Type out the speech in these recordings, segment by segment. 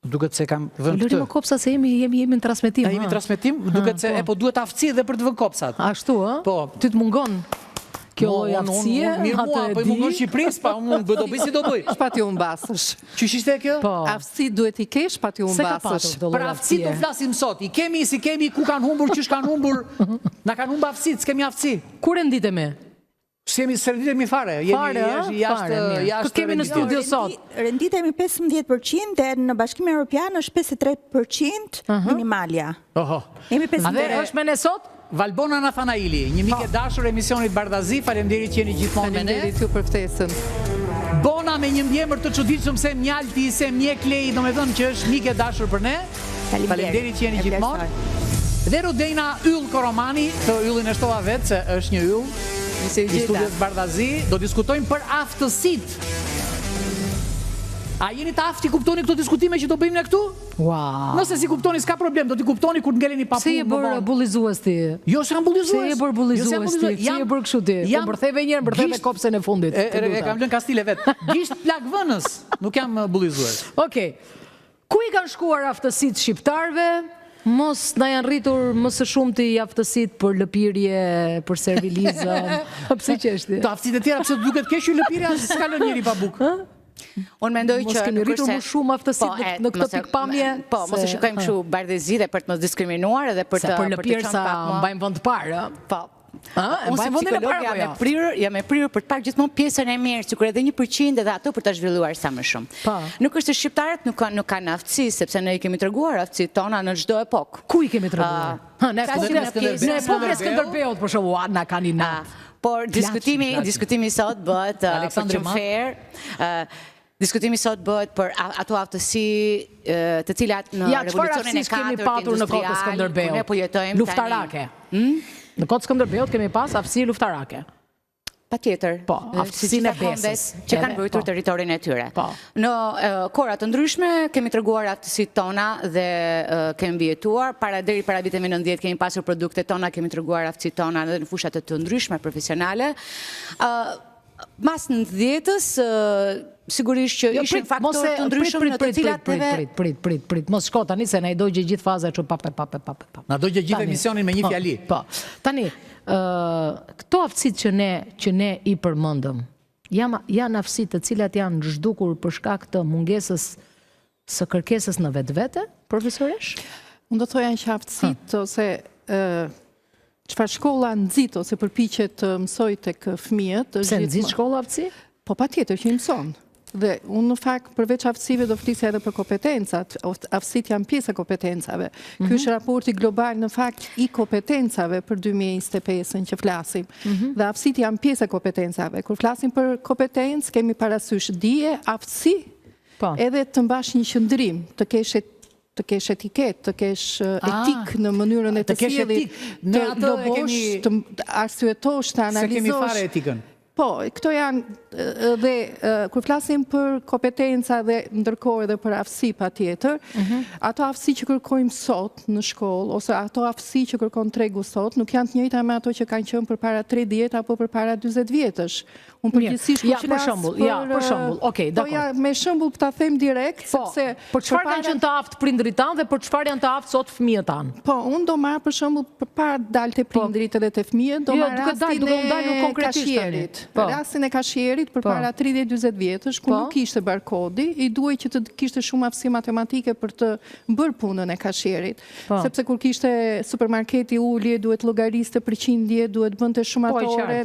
Duket se kam vënë këtë. Lëri më kopsa se jemi në transmetim. Jemi në transmetim, duket se po duhet aftësi edhe për të vënë kopsat. Ashtu, ë? Po. Ty të mungon kjo lloj aftësie? Mirë mua, po i mungon Shqipërisë, pa unë do bëj si do bëj. Pa ti u mbasësh. Qysh ishte kjo? Po. Aftësi duhet i kesh, pa ti u mbasësh. Për aftësi do flasim sot. I kemi si kemi, ku kanë humbur, qysh kanë humbur. Na kanë humbur aftësit, s'kemi aftësi. Ku renditemi? S'kemi renditemi fare. Jemi jashtë. Kemi në studio sot. Renditemi 15% dhe në Bashkimin Evropian është 53% minimalja. Jemi 53%. A është me ne sot? Valbona Nathanaili, një mik e dashur emisionit Bardazi, faleminderit që jeni gjithmonë me ne. Faleminderit ju për ftesën. Bona me një mjemër të çuditshëm se Mjalti, se Mjeklej, domethënë që është mik e dashur për ne. Faleminderit që jeni gjithmonë. Dhe Rudejna Yll Koromani, të yllin e shtova vetë, se është një yll. I studios Bardazi, do diskutojmë për aftësitë. A jeni të aftë i kuptoni këto diskutime që do bëjmë ne këtu? Wow. Nëse si kuptoni s'ka problem, do t'i kuptoni kur ngeleni pa punë. Se je bërë bullizues ti? Jo, s'kam bullizues. Se je bërë bullizues ti? Se je bërë kështu ti? Po mbërtheve njërë, mbërtheve kopsen e fundit. E kam lënë kastile vetë. Gisht plak vënës, nuk jam bullizues. Okej. Ku i kanë shkuar aftësitë shqiptarëve? Mos na janë rritur më së shumti aftësitë për lëpirje, për servilizëm. Pse çështje? Të aftësitë e tjera pse duket keq lëpirja, s'ka lënë njëri pa bukë. Unë mendoj që mos kemi rritur më shumë aftësitë në këtë pikpamje. Po, mos e shikojmë kështu bardhëzi dhe për të mos diskriminuar edhe për të për lëpirë sa mbajmë vend të parë. Po. Unë si psikolog jam e prirur për të parë gjithmonë pjesën e mirë, sikur edhe 1% edhe ato për ta zhvilluar sa më shumë. Nuk është se shqiptarët nuk kanë aftësi, sepse ne i kemi treguar aftësitë tona në çdo epokë. Ku i kemi treguar? Në epokën e Skënderbeut për shembull, na kanë natë. Por diskutimi sot bëhet për fair. Diskutimi sot bëhet për ato aftësi të cilat në revolucionin e 4 industrial, ku ne po jetojmë luftarake. Në kohë Skënderbeut kemi pas aftësi luftarake. Patjetër. Po, aftësinë e besës që kanë mbrojtur territorin e tyre. Në kohra të ndryshme kemi treguar aftësitë tona dhe kemi mbijetuar. Deri para viteve 90 kemi pasur produktet tona, kemi treguar aftësitë tona edhe në fusha të ndryshme profesionale. Mas 90-s, sigurisht që ishin faktorë të ndryshëm në të cilat prit, mos shko tani se na i dojgje gjithë faza që na dojgje gjithë emisionin me një fjali. Tani, këto aftësitë që ne i përmendëm, janë aftësitë të cilat janë zhdukur për shkak të mungesës së kërkesës në vetvete, profesoresh? Unë do thoja që aftësitë ose çfarë shkolla nxit ose përpiqet të mësoj tek fëmijët. Se nxit shkolla aftësi? Po patjetër që i mëson. Dhe unë në fakt përveç aftësive do flisja edhe për kompetencat. Aftësitë janë pjesë e kompetencave. Ky është raporti global në fakt i kompetencave për 2025 që flasim. Dhe aftësitë janë pjesë e kompetencave. Kur flasim për kompetencë, kemi parasysh dije, aftësi, edhe të mbash një qëndrim, të kesh etiket, të kesh etik në mënyrën e të sjellit, të lobosh, të arsyetosh, të analizosh. Se kemi fare etikën. Po, këto janë dhe kur flasim për kompetenca dhe ndërkohë edhe për aftësi patjetër, ato aftësi që kërkojmë sot në shkollë ose ato aftësi që kërkon tregu sot nuk janë të njëjta me ato që kanë qenë përpara 30 apo përpara 40 vjetësh. Unë përgjithsisht për shembull, okay, dakor. Me shembull ta them direkt sepse për çfarë kanë qenë të aftë prindrit tanë dhe për çfarë janë të aftë sot fëmijët tanë? Po, unë do marr për shembull përpara dalte prindrit edhe te fëmijët, do marr rastin e kashierit. Rastin e kashierit përpara 30-40 vjetësh, ku nuk ishte barkodi, i duhej që të kishte shumë aftësi matematike për të bërë punën e kashierit. Sepse kur kishte supermarketi ulje, duhet llogariste përqindje, duhet bënte shumatore.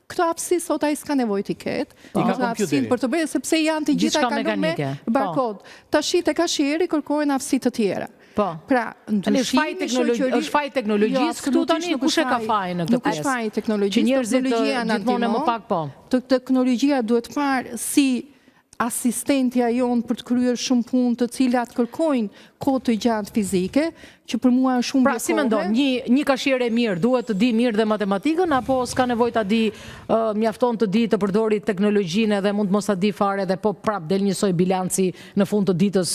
Këto aftësi sot ai s'ka nevojë të ketë. Ka kompjuterin për të bërë sepse janë të gjitha kanë me barkod. Tash te kashieri kërkojnë aftësi të tjera. Pra, është faj teknologjisë këtu tani, kush e ka fajin në këtë pjesë? Nuk është faj teknologjisë, që njerëzit gjithmonë më pak po. Teknologjia duhet parë si asistentja jonë për të kryer shumë punë të cilat kërkojnë kohë të gjatë fizike, që për mua është shumë Pra, si mendon, një kashier e mirë duhet të di mirë dhe matematikën, apo s'ka nevojë ta di, mjafton të di të përdori teknologjinë edhe mund mos ta di fare dhe po prap del njësoj bilanci në fund të ditës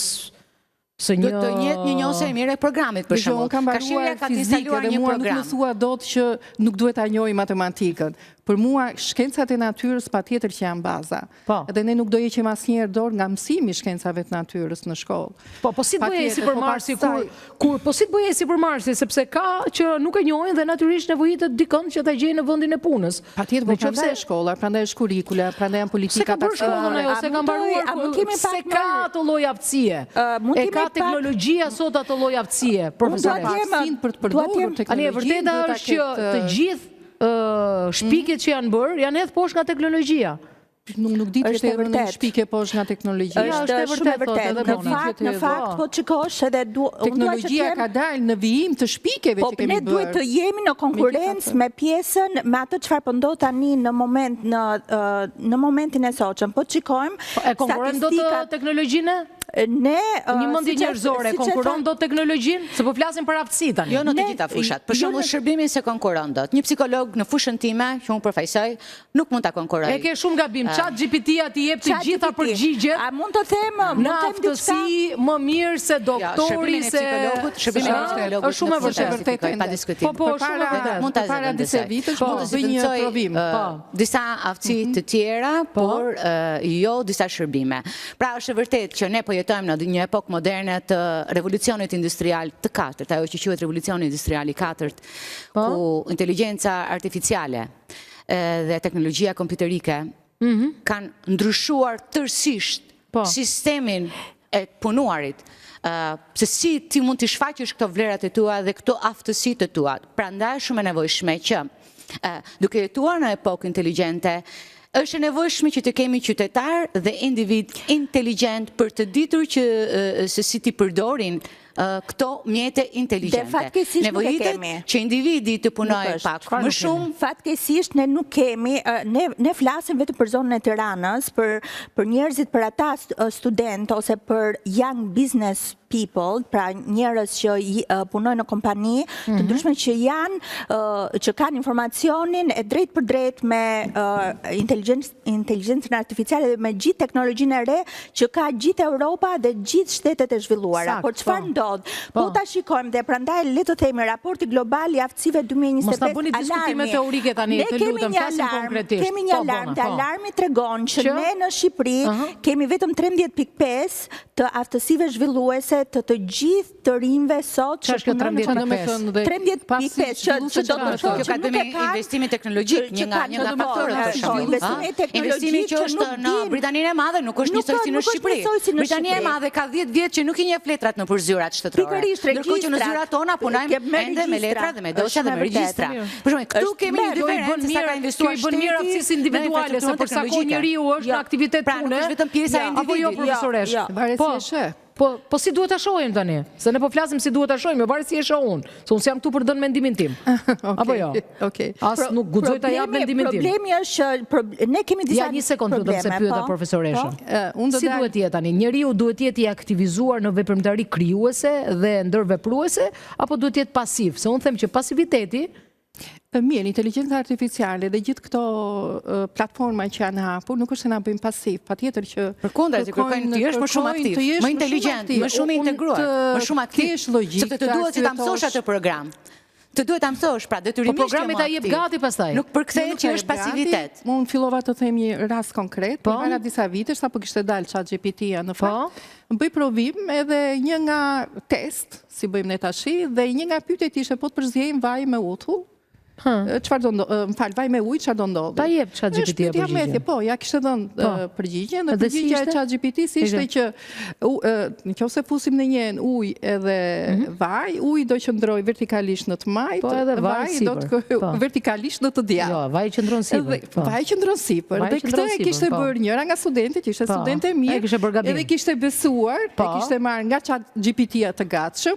Do të jetë një njohje e mirë e programit për shembull. Kashieria ka instaluar një program. Mua nuk më thua dot që nuk duhet ta njohë matematikën. Për mua, shkencat e natyrës pa tjetër që janë baza. Edhe ne nuk do jeqim asnjëherë dorë nga mësimi shkencave të natyrës në shkollë. Po si të bëje si për Marsi, po si të bëje si për Marsi, sepse ka që nuk e njohin dhe natyrisht nevojitet dikon që ta gjejnë në vendin e punës. Patjetër, po prandaj është shkolla, prandaj është kurrikula, prandaj janë politika të shkollën ajo, se ka mbaruar, se ka ato lloj aftësie. E ka teknologjia sot ato lloj aftësie, profesoresh. Për të përdorur teknologjinë. E vërteta është që të gjithë shpikjet që janë bërë, janë edhe poshtë nga teknologjia. Nuk di që të në shpike poshtë nga teknologjia. Është shumë e vërtet. Në fakt, po qikosh edhe... Teknologjia ka dalë në vijim të shpikeve që kemi bërë. Po, ne duhet të jemi në konkurencë me pjesën, me atë çfarë po ndodh tani në momentin e sotshëm. Po qikojmë... E konkurojmë do të teknologjinë? Një mendje njerëzore konkuron do teknologjinë? Se po flasim për aftësi tani. Jo në të gjitha fushat. Për shembull shërbimin se konkuron dot. Një psikolog në fushën time, që unë përfaqësoj, nuk mund ta konkurroj. E ke shumë gabim. ChatGPT-ja ti jep të gjitha përgjigjet. A mund të them, në aftësi më mirë se doktori, se shërbimi e psikologit. Është shumë e vërtetë, pa diskutim. Po, shumë e vërtetë. Mund ta para disa vitësh mund të bëj një provim. Disa aftësi të tjera, por jo disa shërbime. Pra është e vërtetë që ne po jetojmë në një epokë moderne të revolucionit industrial të katërt, ajo që quhet revolucioni industrial i katërt, ku inteligjenca artificiale dhe teknologjia kompjuterike kanë ndryshuar tërësisht sistemin e punuarit, se si ti mund të shfaqësh këto vlerat e tua dhe këto aftësitë e tua. Prandaj shumë e nevojshme që duke jetuar në epokë inteligjente, është e nevojshme që të kemi qytetar dhe individ inteligjent për të ditur që se si ti përdorin këto mjete inteligjente. Nevojitet që individi të punoj pak më shumë. Fatkesisht ne nuk kemi, ne flasim vetëm për zonën e Tiranës, për njerëzit, për ata student ose për young business people, pra njerëz që punojnë në kompani të ndryshme që janë, që kanë informacionin e drejt për drejt me inteligjencën artificiale dhe me gjithë teknologjinë e re që ka gjithë Europa dhe gjithë shtetet e zhvilluara. Por çfarë ndodh? Po ta shikojmë dhe prandaj le të themi raporti global i aftësive 2025 mos ta bëni diskutime teorike tani, të lutem, flasim konkretisht. Kemi një alarm, dhe alarmi tregon që ne në Shqipëri kemi vetëm 13.5 të aftësive zhvilluese të gjithë të rinjve sot që punojnë në 13.5 që do të thotë që ka të me investimi teknologjik, një nga faktorët për shumë. Investimi që është në Britaninë e Madhe nuk është njësoj si në Shqipëri. Britania e Madhe ka 10 vjetë që nuk i nje fletrat në përzyrat shtetërore. Nërkohë që në zyrat tona punajmë ende me letra dhe me dosja dhe me regjistra. Për shumë, këtu kemi një diferencë se sa ka investuar shteti. Kjo i bën mirë aftësisë individuale, se për sa kohë njeriu është në aktivitet pune. Pra nuk është vetëm pjesa e individit. Po si duhet ta shohim tani? Se ne po flasim si duhet ta shohim, jo varet si e shoh unë. Se unë jam këtu për të dhënë mendimin tim. Apo jo? As nuk guxoj ta jap mendimin tim. Problemi është që ne kemi disa probleme. Ja, një sekond lutem se pyeta profesoreshën. Si duhet jetë tani? Njeriu duhet jetë i aktivizuar në veprimtari krijuese dhe ndërvepruese apo duhet jetë pasiv? Se unë them që pasiviteti mirë, inteligjenca artificiale dhe gjithë këto platforma që janë hapur, nuk është se na bëjmë pasiv, patjetër që përkundër, që kërkojnë të jesh më shumë aktiv, më inteligjent, më shumë integruar, më shumë aktiv, sepse të duhet që ta mësosh atë program. Të duhet ta mësosh, pra detyrimisht. Po programi ta jep gati pastaj. Nuk përkthehet që është pasivitet. Unë fillova të them një rast konkret, para disa vitesh sapo kishte dalë ChatGPT-ja në fakt. Bëj provim edhe një nga test, si bëjmë ne tashi, dhe një nga pyetjet ishte po të përzjejmë vaj me uthull. Çfarë do ndodh? Më vaj me ujë, çfarë do ndodh? Ta jep ChatGPT-ja përgjigje. Po, ja kishte dhënë përgjigjen, dhe përgjigja e ChatGPT-s ishte që nëse fusim në një ujë edhe vaj, uji do qëndroj vertikalisht në të majt, vaj do të vertikalisht në të djathtë. Jo, vaj qëndron sipër. Vaj qëndron sipër. Dhe këtë e kishte bërë njëra nga studentët, që ishte studente e mirë, edhe kishte besuar, e kishte marrë nga ChatGPT-ja të gatshëm,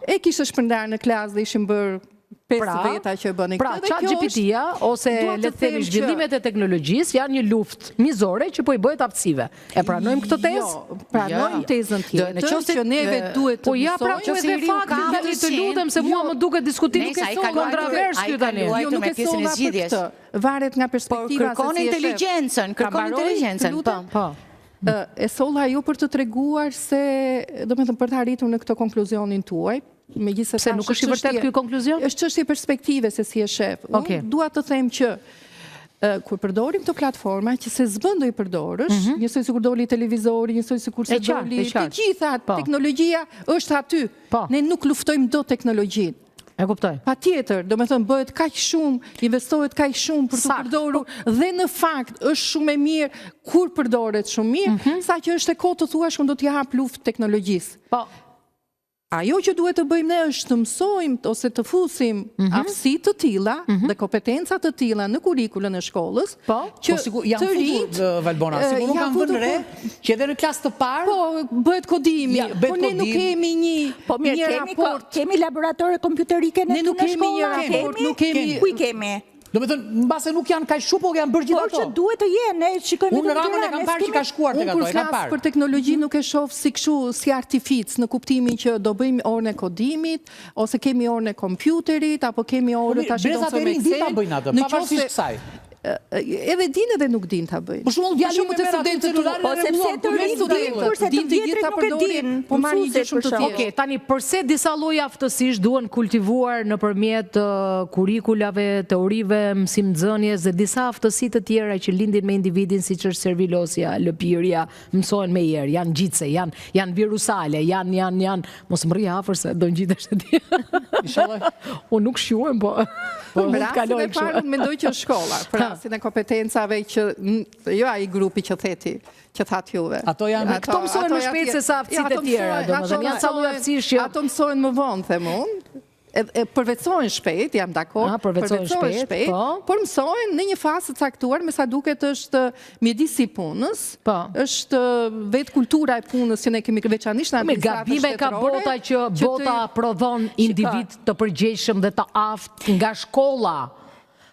e kishte shpërndarë në klasë dhe ishin bërë 5 veta që bënin këtë. Pra, ChatGPT-ja ose le të themi zhvillimet e teknologjisë janë një luftë mizore që po i bëhet aftësive. E pranojmë këtë tezë? Jo, pranojmë tezën tjetër që neve duhet të mësojmë. Po ja, pra që edhe fakti të lutem se mua më duket diskutimi nuk e son kontrovers ky tani. Jo, nuk e son për këtë. Varet nga perspektiva se si kërkon inteligjencën, po. E solla ju për të treguar se, domethënë për të arritur në këtë konkluzionin tuaj, se nuk është i vërtet ky konkluzion? Është çështje perspektive se si e shef. Unë dua të them që kur përdorim të platforma që se zbën do i përdorësh, njësoj si kur doli televizori, njësoj si kur se doli të gjitha, teknologjia është aty. Ne nuk luftojmë do teknologjin. E kuptoj. Pa tjetër, do me thënë, bëhet kaq shumë, investohet kaq shumë për të përdorur, dhe në fakt është shumë e mirë kur përdoret shumë mirë, sa që është e kohë të thuash kënë do t'ja hap luftë teknologjisë. Ajo që duhet të bëjmë ne është të mësojmë ose të fusim aftësi të tilla dhe kompetenca të tilla në kurrikulën e shkollës, që të rinjt Valbona, sigur nuk kanë vënë re që edhe në klasë të parë, bëhet kodimi, po ne nuk kemi një raport, kemi laboratore kompjuterike në shkolla, nuk kemi, ku i kemi? Do me thënë, në base nuk janë kaj shumë, po janë bërë gjithë ato. Por që duhet të jenë, ne shikojmë Unë në Ramën e kam parë që ka shkuar të Unë kur flasë për teknologji nuk e shoh si kështu, si artific, në kuptimin që do bëjmë orën e kodimit, ose kemi orën e kompjuterit, apo kemi orën të ashtë të mësojmë Excel. Brezat e rinë din të bëjnë atë, pavarësisht kësaj. Edhe din edhe nuk din ta bëjnë. Për shembull, djalë të studentë po sepse të rinë din kurse të vjetrit nuk e din. Po marrin një gjë shumë të tillë. Okej, tani përse disa lloje aftësish duhen kultivuar nëpërmjet kurrikulave, teorive, mësimdhënies dhe disa aftësi të tjera që lindin me individin, siç është servilosja, lëpirja, mësohen me herë, janë gjitse, janë virusale, janë mos më rri afër se do ngjitesh ti. Inshallah. Unë nuk shjuhem, po mund kaloj kështu. Unë mendoj që shkolla, për rastin e kompetencave që jo ai grupi që theti, që thatë juve. Ato janë këto mësohen më shpejt se sa aftësitë e tjera, domethënë janë ca lloj aftësish që ato mësohen më vonë, them unë. Përvecohen shpejt, jam dakord, përvecohen shpejt, por mësohen në një fazë të caktuar, me sa duket është mjedisi punës, është vetë kultura e punës që ne kemi veçanërisht në administratën shtetërore. Gabime ka bota që bota prodhon individ të përgjegjshëm dhe të aftë nga shkolla.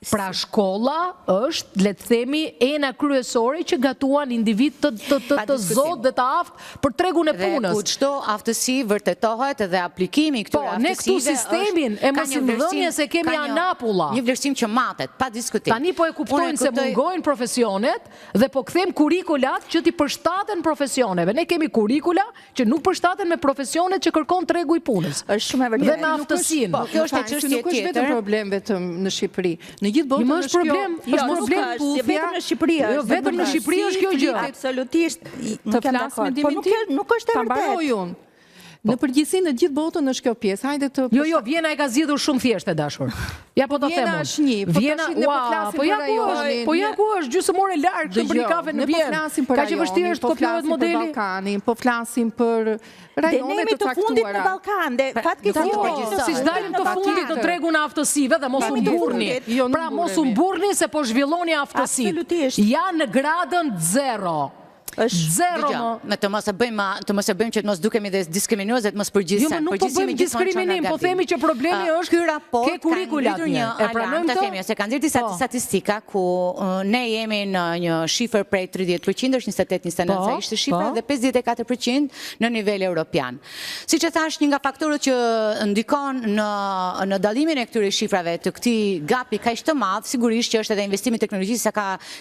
Pra shkolla është, le të themi, ena kryesore që gatuan individ të zot dhe të aftë për tregun e punës. Dhe ku çdo aftësi vërtetohet dhe aplikimi i këtyre aftësive. Ne këtu sistemin e mësimdhënies e kemi anapulla. Një vlerësim që matet, pa diskutim. Tani po e kuptojnë se mungojnë profesionet dhe po kthejmë kurrikulat që ti përshtaten profesioneve. Ne kemi kurrikula që nuk përshtaten me profesionet që kërkon tregu i punës. Është shumë e vërtetë. Dhe me aftësinë. Kjo është çështje tjetër. Nuk është vetëm problem vetëm në Shqipëri. Gjithë botën është problem, vetëm në Shqipëri është. Jo, vetëm në Shqipëri është kjo gjë. Absolutisht, nuk jam dakord. Po nuk është e vërtetë. Në përgjithësi në gjithë botën është kjo pjesë. Hajde të Jo, Vjena e ka zgjidhur shumë thjesht e dashur. Ja po ta them. Vjena është një, po ja ku është gjysmore larg të bëni kafe në Vjenë. Ka që vështirë është kopiohet modeli. Po flasim për rajonet të caktuara. Ne jemi të fundit në Ballkan dhe fatkeqësisht si dalim të fundit të tregun e aftësive dhe mos u mburrni. Pra mos u mburrni se po zhvilloni aftësitë. Janë në gradën 0. Zero me të mos e bëjmë që të mos dukemi dhe diskriminues dhe të mos përgjithsen. Jo, nuk po bëjmë diskriminim, po themi që problemi është ke kurrikulat një. E pranojmë këtë? Se kanë dhënë disa statistika ku ne jemi në një shifër prej 30%, është 28-29 sa ishte shifra, dhe 54% në nivel europian. Siç e thash, një nga faktorët që ndikon në dallimin e këtyre shifrave të këtij gapi kaq të madh, sigurisht që është edhe investimi i teknologjisë,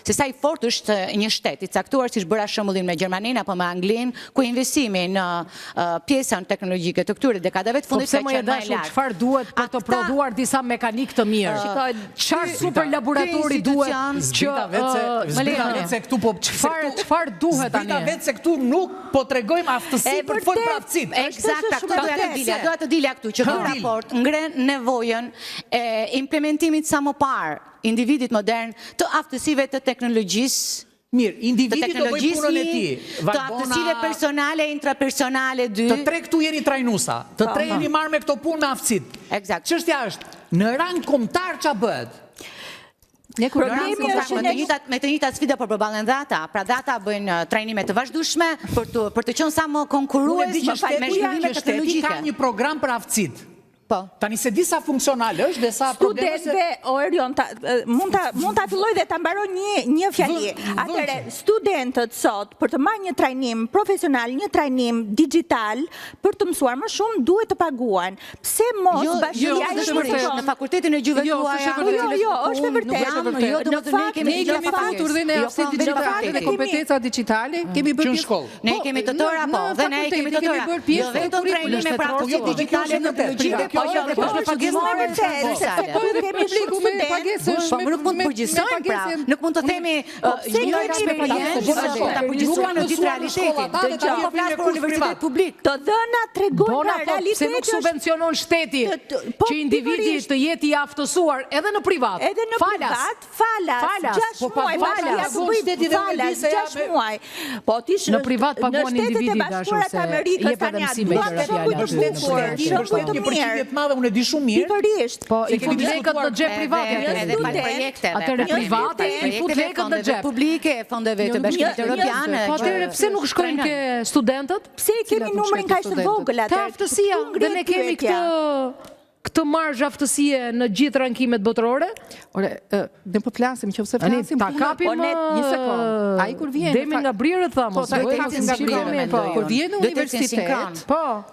se sa i fortë është një shtet i caktuar, siç bëra shembullin me Gjermaninë apo me Anglinë, ku investimi në pjesën teknologjike të këtyre dekadave të fundit ka qenë më i lartë. Çfarë duhet për të prodhuar disa mekanik të mirë? Çfarë super laboratori duhet që se këtu po çfarë duhet tani? Vetë se këtu nuk po tregojmë aftësi për të folur për aftësitë. Eksakt, doja të dilja këtu që ky raport ngren nevojën e implementimit sa më parë individit modern të aftësive të teknologjisë. Mirë, individi të bëj punën e ti. Të aftësive personale, intrapersonale, të tre këtu jeni trajnusa, të tre jeni marrë me këto punë me aftësit. Eksakt. Çështja është, në rang kombëtar ç'a bëhet? Me të njëjtat sfida po përballën dhe ata. Pra dhe ata bëjnë trajnime të vazhdueshme për të qenë sa më konkurrues me zhvillime teknologjike. Ka një program për aftësit. Tani se di sa funksional është dhe sa probleme se... Orion, mund ta filloj dhe ta mbaroj një fjali. Atëre, studentët sot, për të marrë një trajnim profesional, një trajnim digital, për të mësuar më shumë, duhet të paguan. Pse mos bashkëria në fakultetin e gjuhëve tuaja? Jo, është e vërtetë. Ne kemi patur dhe në aftësi digjitale dhe kompetenca digjitale, kemi bërë shkollë. Ne kemi të tëra, po, dhe ne kemi të tëra. Jo vetëm trajnime për aftësi digjitale në teknologjive, Nuk mund të përgjithsojmë, pra. Nuk mund të themi një eksperiencë ta përgjithsojmë në ditë realitetin. Po flas për universitet publik. Të dhëna tregojnë realitetin. Se nuk subvencionon shteti që individi të jetë i aftësuar edhe në privat. Edhe në privat, falas, 6 muaj, 6 muaj. Po tish në privat paguan individi dashur se jep edhe mësime gjëra fjalë. Unë e di shumë mirë. Pikërisht. Po i fut lekët në xhep private. Edhe pa projekteve. Atëre private i fut lekët në xhep publike, fondeve të Bashkimit Evropian. Po atëre pse nuk shkojnë ke studentët? Pse kemi numrin kaq të vogël atë? Ka aftësia dhe ne kemi këtë marzh aftësie në gjithë rankimet botërore? Ore, ne po flasim, nëse flasim ta kapim një sekond. Ai kur vjen demi nga brirët thamë. Po, ta kapim nga brirët. Kur vjen në universitet,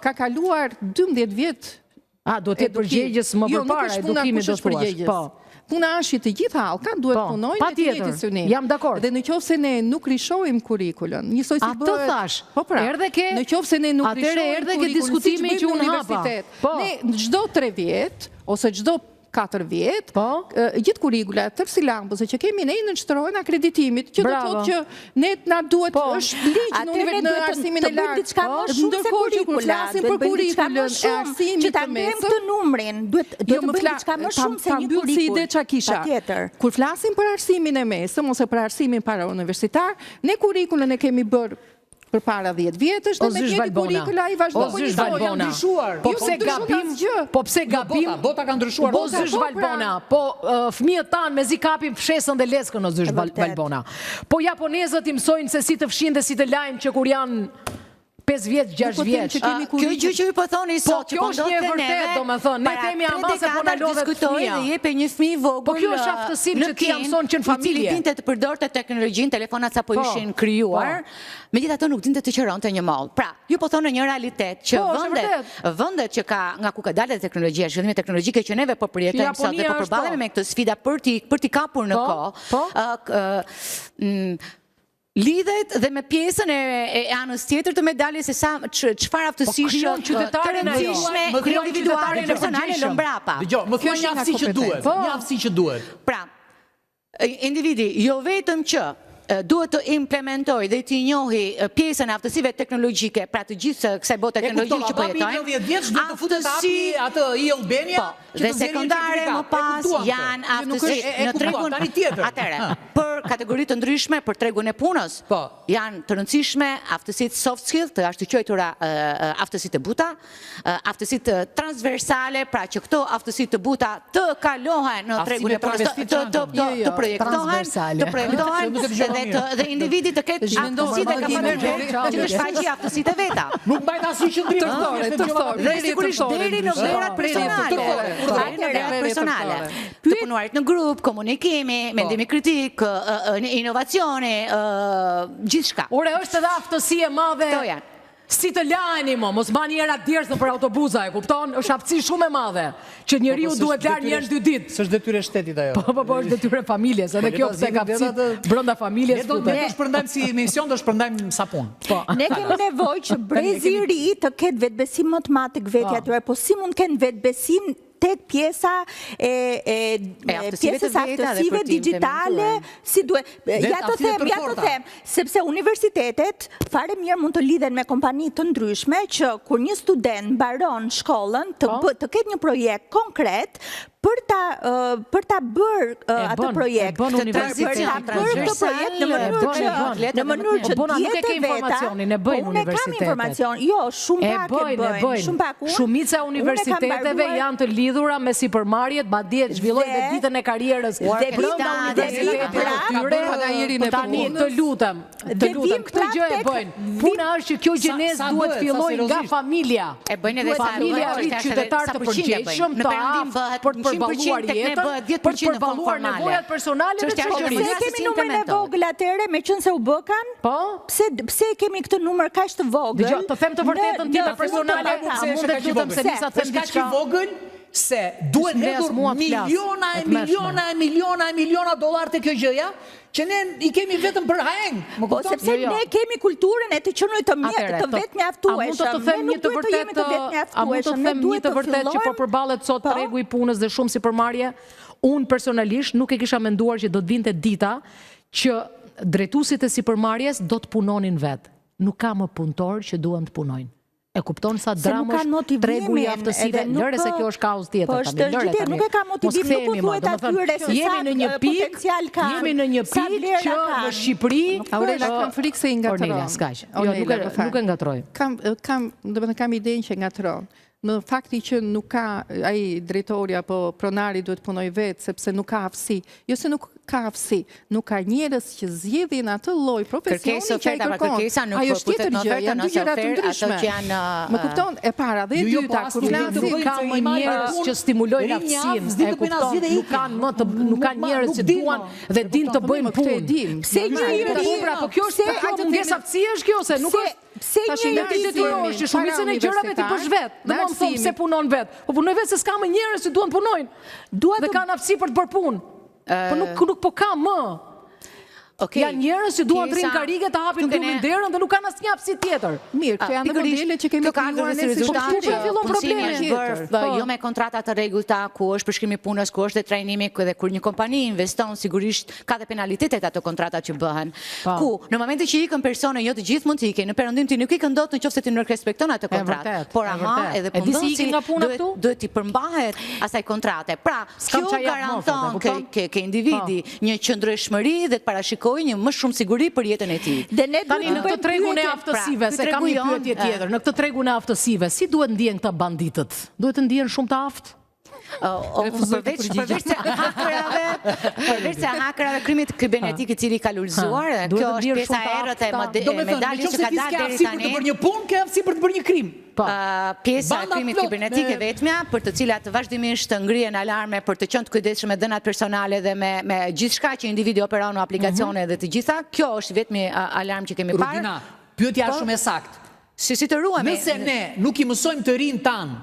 ka kaluar 12 vjet. Do të jetë përgjegjës më përpara edukimit do thuash. Po. Puna është që të gjitha halkat duhet punojnë me të njëjtin synim. Jam dakord. Dhe nëse ne nuk rishojmë kurrikulën, njësoj si bëhet. Atë thash. Po pra. Nëse ne nuk rishojmë erdhe ke diskutimi që unë hapa. Ne çdo 3 vjet ose çdo 4 vjet, gjithë kurrikula tërsi lambëse që kemi ne nënshtrojnë akreditimin, që do të thotë që ne na duhet është ligj në arsimin e lartë. Ndërkohë që kur flasim për kurrikulën e arsimit të mesëm, këtë numrin duhet të bëjmë diçka më shumë se një kurrikul. Kur flasim për arsimin e mesëm ose për arsimin parauniversitar, ne kurrikulën e kemi bërë për para 10 vjetësh dhe me njëti kurrikula i vazhdojnë një ndryshuar. Po pse gabim? Bota ka ndryshuar. Po Zysh Valbona. Po fëmijët tanë me zi kapim fshesën dhe leskën o Zysh Valbona. Po japonezët i mësojnë se si të fshin dhe si të lajmë që kur janë 5 vjeç, 6 vjeç. Kjo gjë që ju po thoni sot, që po ndodhet neve, ne themi ama se po na lodhet fëmia. Dhe jepe një fëmijë vogël. Po kjo është aftësim që ti ja mëson që në familje. I cili dinte të përdorte teknologjinë, telefonat sapo ishin krijuar, megjithatë nuk dinte të qëronte një mall. Pra, ju po thonë një realitet që vendet që ka nga ku ka dalë teknologjia, zhvillimi teknologjike që neve po përjetojmë sot dhe po përballemi me këtë sfida për t'i kapur në kohë. Lidhet dhe me pjesën e anës tjetër të medaljes se sa çfarë aftësish të rëndësishme individuale personale lë mbrapa. Dgjoj, më thuaj një aftësi që duhet, një aftësi që duhet. Pra, individi jo vetëm që duhet të implementoj dhe të njohi pjesën e aftësive teknologjike, pra të gjithë kësaj bote teknologjike që po jetojmë, atë i Albania, dhe sekondare më pas janë aftësi në tregun atëre, për kategoritë të ndryshme, për tregun e punës, janë të rëndësishme aftësit soft skill, të ashtu quajtura aftësit të buta, aftësit transversale, pra që këto aftësit të buta të kalohen në tregun e punës, të projektohen, dhe individi të ketë aftësit e kapacitetet që të shfaqi aftësit e veta. Nuk bajt asnjë qëndrim. Dhe sigurisht deri në vlerat personale. Të punuarit në grup, komunikimi, mendimi kritik, inovacioni, gjithçka. Ore, është edhe aftësi e madhe. Si të lajni mos bani era djerës në për autobuza, e kupton? Është aftësi shumë e madhe, që njeriu duhet larë njerë 2 ditë. Së është detyre shtetit ajo. Po, është detyre familjes, edhe kjo pëse ka pësit brënda familjes. Ne do shpërndajmë si emision, do shpërndajmë sapun. Ne kemi nevoj që brezi i ri të ketë vetbesim më të madh tek vetja e tyre, po si mund të kenë vetbesim tek pjesa pjesës aftësive digjitale, si duhet, ja të them, sepse universitetet fare mirë mund të lidhen me kompani të ndryshme që kur një student mbaron shkollën të ketë një projekt konkret për ta bërë atë projekt, për ta bërë këtë projekt në mënyrë që djetë veta, unë e kam informacion, jo, shumë pak e bëjnë, shumica universiteteve janë të lidhura me sipërmarrjet, madje zhvillojnë dhe ditën e karrierës brenda universiteteve të tyre, tani të lutem, këtë gjë e bëjnë. Puna është që kjo gjenezë duhet fillojë nga familja. E bëjnë edhe familja rritë qytetar të përgjegjshëm, të aftë për të përballuar jetën, për të përballuar nevojat personale dhe shoqërisë. Pse kemi numrin e vogël atëre, meqense u bëkan? Po. Pse kemi këtë numër kaq të vogël? Dgjoj, të them të vërtetën tjetër personale, mund të lutem se nisa të them diçka. se duhet hedhur miliona dollar të kjo gjëja, që ne i kemi vetëm për hajeng. Po sepse ne kemi kulturën e të qenoj të vetë mjaftueshëm. A mund të them një të vërtet që po përballet sot tregu i punës dhe shumë sipërmarrje? Unë personalisht nuk e kisha menduar që do të vinte dita që drejtuesit e sipërmarrjes do të punonin vetë. Nuk ka më punëtor që duan të punojnë. E kupton sa dramë është tregu i aftësive, lëre se kjo është kaos tjetër. Nuk e ka motivim, nuk u thuhet atyre se sa potencial ka. Jemi në një pikë që në Shqipëri... Aurela, kam frikë se i ngatron. Ornela, s'kaq. Nuk e ngatroj. Kam idenë që ngatron. Në fakti që nuk ka ai drejtori apo pronari duhet punoj vetë sepse nuk ka aftësi. Jo se nuk ka aftësi, nuk ka njerëz që zgjedhin atë lloj profesioni që ai kërkon. Ajo është tjetër gjë, janë dy gjëra të ndryshme. Më kupton? E para dhe e dyta, kur flasim ka më njerëz që stimulojnë aftësinë, e kupton? Nuk kanë njerëz që duan dhe din të bëjnë punë. Pse njëri? Po kjo është mungesë aftësie është kjo se nuk është. Pse njëri detyrohesh që shumicën e gjërave ti bësh vetë. Do të them se punon vetë. Po punoj vetë se s'ka më njerëz që duan punojnë. Dhe kanë aftësi për të bërë punë. Po nuk po ka më. Janë njerëz që duan të rinë karrige të hapin klubin derën dhe nuk kanë asnjë aftësi tjetër. Mirë, këto janë modele që kemi krijuar ne si fillon problemi jo me kontrata të rregullta ku është përshkrimi punës, ku është dhe trajnimi dhe kur një kompani investon sigurisht ka dhe penalitetet ato kontratat që bëhen. Ku në momentin që ikën persone jo të gjithë mund të ikën, në perëndim ti nuk ikën dot nëse ti nuk respekton atë kontratë. Por aha, edhe punëdhënësi duhet të përmbahet asaj kontrate. Pra, kjo garanton ke individi një qëndrueshmëri dhe të parashikojë një më shumë siguri për jetën e tij. Tani në këtë tregun e aftësive, se kam një pyetje tjetër, në këtë tregun e aftësive, si duhet ndihen këta banditët? Duhet të ndihen shumë të aftë? Përveç se hakerave krimit kibernetik i cili ka lullzuar, kjo është pjesa e errët e medaljes që ka dalë deri tani. Për të bërë një punë, ke aftësi për të bërë një krim. Pjesa e krimit kibernetik e vetmja, për të cilat vazhdimisht të ngrihen alarme për të qenë të kujdesshëm me dhënat personale dhe me gjithçka që individi operon në aplikacione dhe të gjitha. Kjo është vetmi alarm që kemi parë. Rudina, pyetja është shumë e saktë. Si të ruhemi. Nëse ne nuk i mësojmë të rinë tanë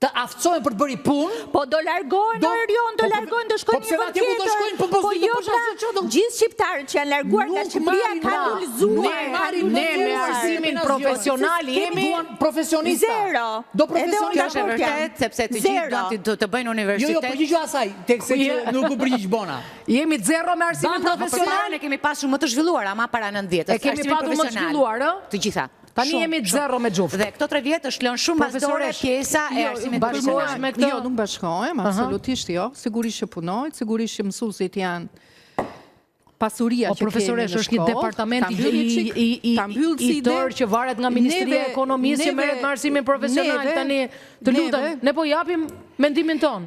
të aftësojnë për të bëri punë, po do largohen Orion, do largohen, do shkojnë një vend tjetër. Po jo, gjithë shqiptarët që janë larguar nga Shqipëria kanë ulëzuar. Ne me arsimin profesional jemi profesionista. Zero. Do profesionista është vërtet sepse të gjithë do të bëjnë universitet. Jo, përgjigjo asaj, tekse që nuk u përgjigj bona. Jemi zero me arsimin profesional. Ne kemi pasur më të zhvilluar, ama para 90-s. E kemi pasur më të zhvilluar, ë? Të gjitha. Tani jemi zero me gjuftë. Dhe këto 3 vjet është lënë shumë bazore pjesa e arsimit profesional. Jo, nuk bashkohem, absolutisht jo. Sigurisht që punojnë, sigurisht që mësuesit janë pasuria që kemi në shkollë. Profesoresh, është një departament i tërë që varet nga Ministria e Ekonomisë që merret me arsimin profesional. Tani, të lutem, ne po japim mendimin ton.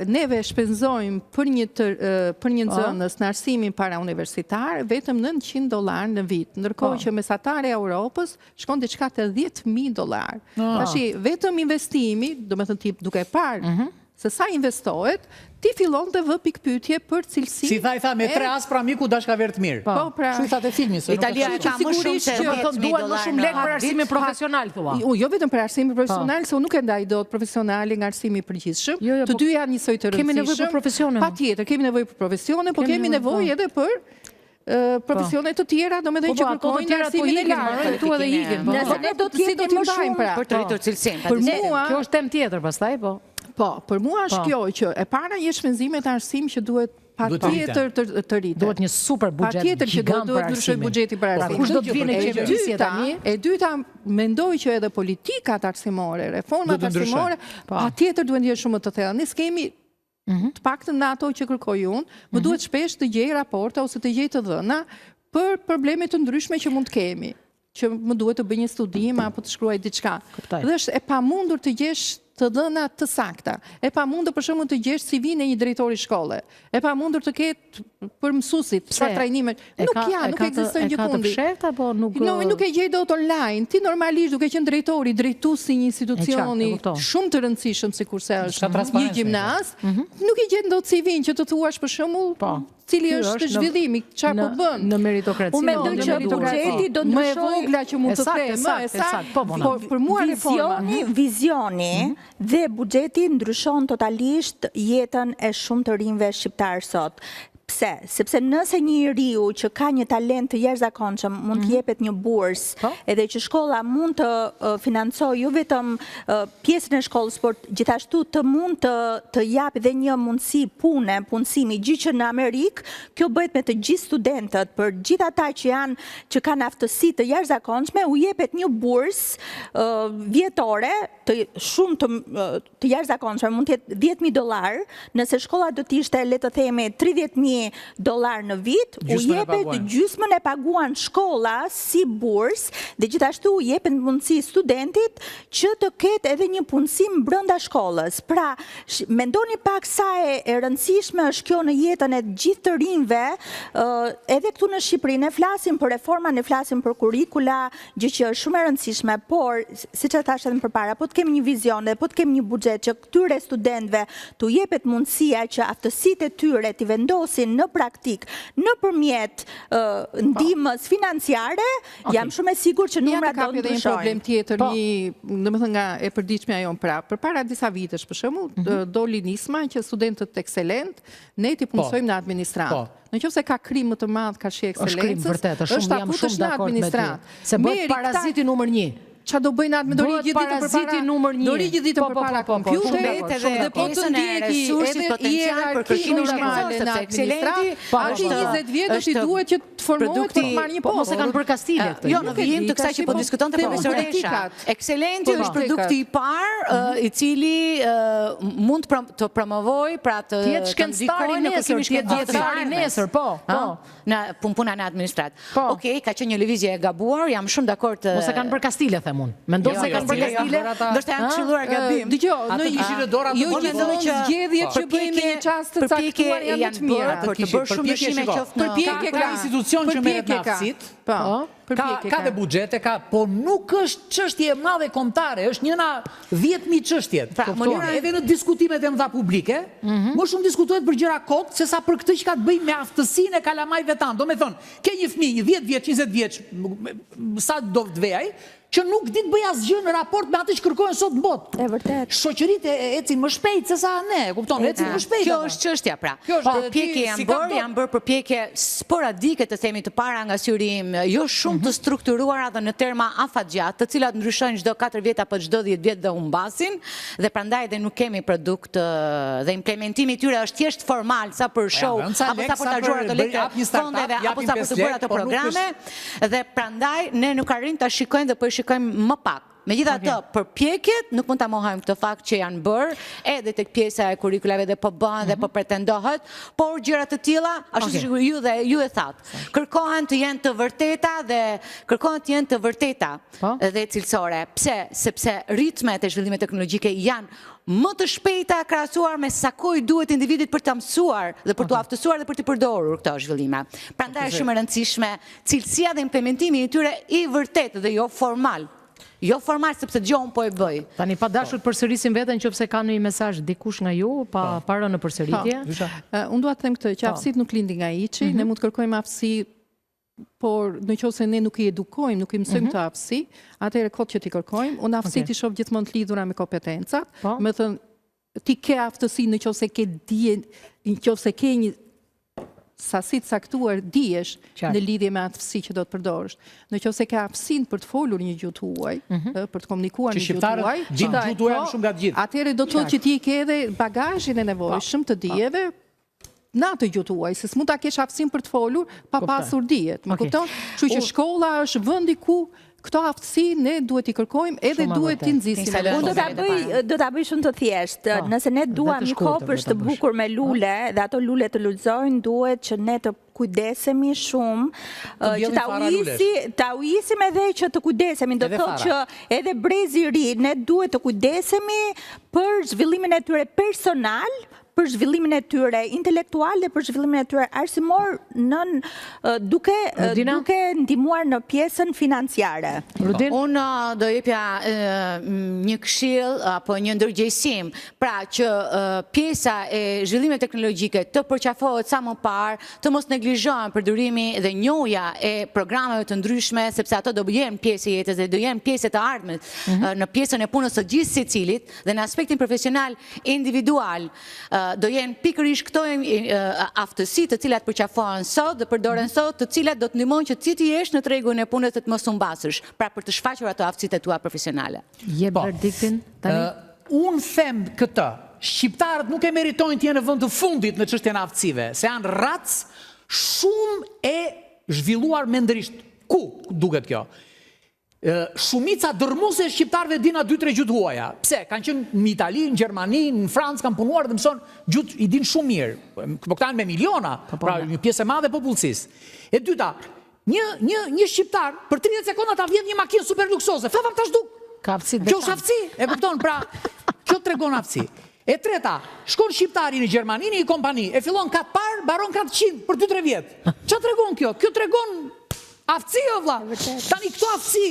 Neve shpenzojmë për një nxënës në arsimin para universitar vetëm $900 në vit, ndërkohë që mesatare e Europës shkon diçka te $10.000. Tashi vetëm investimi, domethënë ti duke parë se sa investohet, ti fillon të vë pikpyetje për cilësi. Si tha me 3 as pra miku dashka verë të mirë. Po, pra. Shu thatë filmi se Italia ka më shumë se duan më shumë lekë për arsimin profesional thua. Jo vetëm për arsimin profesional, se unë nuk e ndaj dot profesionali nga arsimi i përgjithshëm. Të dy janë njësoj të rëndësishëm. Kemi nevojë për profesione. Patjetër, kemi nevojë për profesione, por kemi nevojë edhe për profesione të tjera, domethënë që kërkojnë arsimin e lartë. Këtu edhe ikin. Nëse ne do të jemi më shumë për të rritur cilësinë. Për mua, kjo është temë tjetër pastaj, po. Po, për mua është kjo që e para një shpenzime të arsim që duhet patjetër të rritet. Duhet një super buxhet gigant për arsimin. Buxheti për arsimin. Kush do të vinë në qeverisje tani? E dyta, mendoj që edhe politikat arsimore, reformat arsimore, patjetër duhet të jenë shumë më të thella. Ne skemi të paktën në ato që kërkoj unë, më duhet shpesh të gjej raporte ose të gjej të dhëna për probleme të ndryshme që mund të kemi, që më duhet të bëj një studim apo të shkruaj diçka. Dhe është e pamundur të gjesh të dhëna të sakta. E pamundur për shembull të gjesh CV-n e një drejtori shkolle. E pamundur të ketë për mësuesit, çfarë trajnime. Nuk ekziston gjë fundi. Nuk e gjej dot online. Ti normalisht duke qenë drejtori, drejtuesi një institucioni shumë të rëndësishëm sikurse është një gjimnaz, nuk e gjen dot CV-n që të thuash për shembull cili është zhvillimi, çfarë po bën në meritokraci. Unë mendoj që buxheti do ndryshojë më e vogla që mund të them, më e saktë. Por për mua visioni dhe buxheti ndryshon totalisht jetën e shumë të rinjve shqiptar sot. Pse? Sepse nëse një riu që ka një talent të jashtëzakonshëm mund të jepet një bursë, edhe që shkolla mund të financojë jo vetëm pjesën e shkollës, por gjithashtu të mund të japë dhe një mundësi pune, punësimi, gjë që në Amerikë kjo bëhet me të gjithë studentët, për gjithë ata që kanë aftësi të jashtëzakonshme, u jepet një bursë vjetore të shumë të jashtëzakonshme, mund të jetë $10,000, nëse shkolla do të ishte, le të themi, $30,000 në vit, u jepet gjysmën e paguan shkolla si burs dhe gjithashtu u jepet mundësi studentit që të ketë edhe një punësim brenda shkollës. Pra, mendoni pak sa e rëndësishme është kjo në jetën e gjithë të rinjve, edhe këtu në Shqipëri ne flasim për reforma, ne flasim për kurrikula, gjë që është shumë e rëndësishme, por siç e thash edhe më përpara, po të kemi një vizion dhe po të kemi një buxhet që këtyre studentëve t'u jepet mundësia që aftësitë e tyre t'i vendosin në praktik nëpërmjet ndihmës financiare, jam shumë e sigurt që numrat do të ndryshojnë. Një problem tjetër, domethënë nga e përditshmja jon prapë. Përpara disa vitesh, për shembull, doli nisma që studentët ekselent ne ti punësojmë në administratë. Nëse ka krim më të madh ka shi ekselencës, është akutësh në administratë. Se bëhet paraziti numër 1. Qa do bëjnë atë me do rigj ditë përpara kompjuterit dhe po të ndjeki edhe hierarki normale në administratë, aty 20 vjet është i duhet që të formohet për të marrë një postë. Mos e kanë për Kastile këtë. Jo, në vijim të kësaj që po diskutonte profesoresha. Ekselenti është produkti i parë i cili mund të promovoj pra të shkencëtari nesër, dietari nesër, po. Në puna në administratë. Okej, ka qenë një lëvizje e gabuar, jam shumë dakord. Mos e kanë për Kastile themun. Mendoj se kanë për Kastile, ndoshta janë këshilluar gabim. Dgjoj, në ishin në dora të gjithë zgjedhjet që bëjmë në çast të caktuar janë më të mira. Për të bërë shumë ndryshime qoftë në përpjekje ka institucion që merret me aftësitë. Ka dhe buxhete, po nuk është çështje e madhe kombëtare, është njëna 10.000 çështje. Edhe në diskutimet e mëdha publike, më shumë diskutohet për gjëra kot se sa për këtë që ka të bëjë me aftësinë e kalamajve tanë. Do me thonë, ke një fëmijë 10 vjeç, 20 vjeç, sa do të vejaj, që nuk ditë bëj asgjë në raport me atë që kërkojnë sot në botë. E vërtet. Shoqëritë ecin më shpejt se sa ne, kupton, ecin më shpejt. Kjo është çështja pra. Përpjekje janë bërë përpjekje sporadike të themi të para nga syri im, jo shumë të strukturuara dhe në terma afatgjat, të cilat ndryshojnë çdo 4 vjet apo çdo 10 vjet dhe humbasin, dhe prandaj dhe nuk kemi produkt dhe implementimi i tyre është thjesht formal, sa për show apo sa për tarxhuar të lekë fondeve apo sa për të bërë ato programe, dhe prandaj ne nuk arrim ta shikojmë dhe po shikojmë më pak. Megjithatë, përpjekjet nuk mund ta mohojmë këtë fakt që janë bërë edhe tek pjesa e kurrikulave dhe po bëhen dhe po pretendohet, por gjëra të tilla, ashtu siç ju e thatë, kërkohen të jenë të vërteta dhe kërkohen të jenë të vërteta dhe cilësore. Pse? Sepse ritmet e zhvillimit teknologjike janë më të shpejta krahasuar me sa kohë duhet individit për ta mësuar dhe për t'u aftësuar dhe për të përdorur këto zhvillime. Prandaj është shumë e rëndësishme cilësia dhe implementimi i tyre i vërtetë dhe jo formal. Jo formal, sepse gjohën po e bëj. Tani pa dashur të përsërisim veten nëse ka ndonjë mesazh dikush nga ju pa parë në përsëritje. Unë dua të them këtë, që aftësitë nuk lindin nga hiçi, ne mund të kërkojmë aftësi, por nëse ne nuk i edukojmë, nuk i mësojmë të aftësi, atëherë kot që ti kërkojmë, unë aftësitë i shoh gjithmonë të lidhura me kompetencat, me thënë ti ke aftësi nëse ke dije, nëse ke një sasi të caktuar dijesh në lidhje me aftësi që do të përdorësh. Nëse ke aftësinë për të folur një gjuhë tuaj, për të komunikuar një gjuhë tuaj, gjuhë tuaj shumë nga të gjithë. Atëherë do të thotë që ti ke edhe bagazhin e nevojshëm të dijeve në atë gjuhë tuaj, se s'mund ta kesh aftësinë për të folur pa pasur dijet. Më kupton? Kështu që shkolla është vendi ku këto aftësi ne duhet i kërkojmë edhe duhet t'i nxisim. Unë do ta bëj shumë të thjeshtë. Nëse ne duam një kopësht të bukur me lule dhe ato lule të lulëzojnë, duhet që ne të kujdesemi shumë, që ta ujisim edhe që të kujdesemi, do të thotë që edhe brezi i ri ne duhet të kujdesemi për zhvillimin e tyre personal, për zhvillimin e tyre intelektual dhe për zhvillimin e tyre arsimor duke ndihmuar në pjesën financiare. Unë do jepja një këshill apo një ndërgjegjësim, pra që pjesa e zhvillimit teknologjike të përqafohet sa më parë, të mos neglizhohen përdorimi dhe njohja e programeve të ndryshme, sepse ato do jenë pjesë e jetës dhe do jenë pjesë të ardhmit në pjesën e punës së gjithë secilit dhe në aspektin profesional individual do jenë pikërisht këto aftësi të cilat përqafohen sot dhe përdoren sot, të cilat do të ndihmojnë që ti jesh në tregun e punës të mos humbasësh, pra për të shfaqur ato aftësitë tua profesionale. Jep verdiktin tani. Unë them këtë, shqiptarët nuk e meritojnë të jenë në vend të fundit në çështjen e aftësive, se janë racë shumë e zhvilluar mendërisht. Ku duket kjo? Shumica dërmuese e shqiptarëve din 2-3 gjuhë huaja. Pse? Kanë qenë në Itali, në Gjermani, në Francë, kanë punuar dhe mëson gjuhë, i din shumë mirë. Po këta janë me miliona, pra një pjesë e madhe e popullsisë. E dyta, një shqiptar për 30 sekonda ta vjedh një makinë super luksoze. Fava tash duk. Kjo është aftësi, e kupton? Pra, kjo tregon aftësi. E treta, shkon shqiptari në Gjermani, në një kompani, e fillon katë parë, baron 400 për 2-3 vjet. Çfarë tregon kjo? Kjo tregon aftësi, o vlla. Tani këto aftësi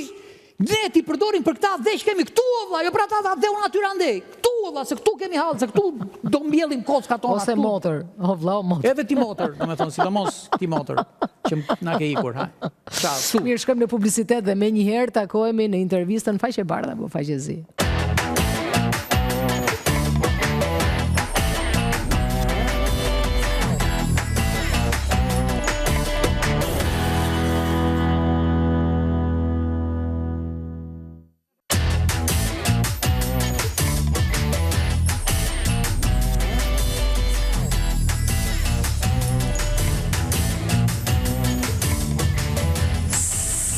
ne ti përdorim për këta dhe që kemi këtu, o vlla, jo për ata dhe unë atyre andej. Këtu, o vlla, se këtu kemi hallë, se këtu do mbjellim kockat tona. Ose motor, o vlla, o motor. Edhe ti motor, do me thonë, sidomos ti motor, që na ke ikur, ha. Mirë, shkojmë në publicitet dhe me njëherë takohemi në intervistën faqe bardha apo faqe zi.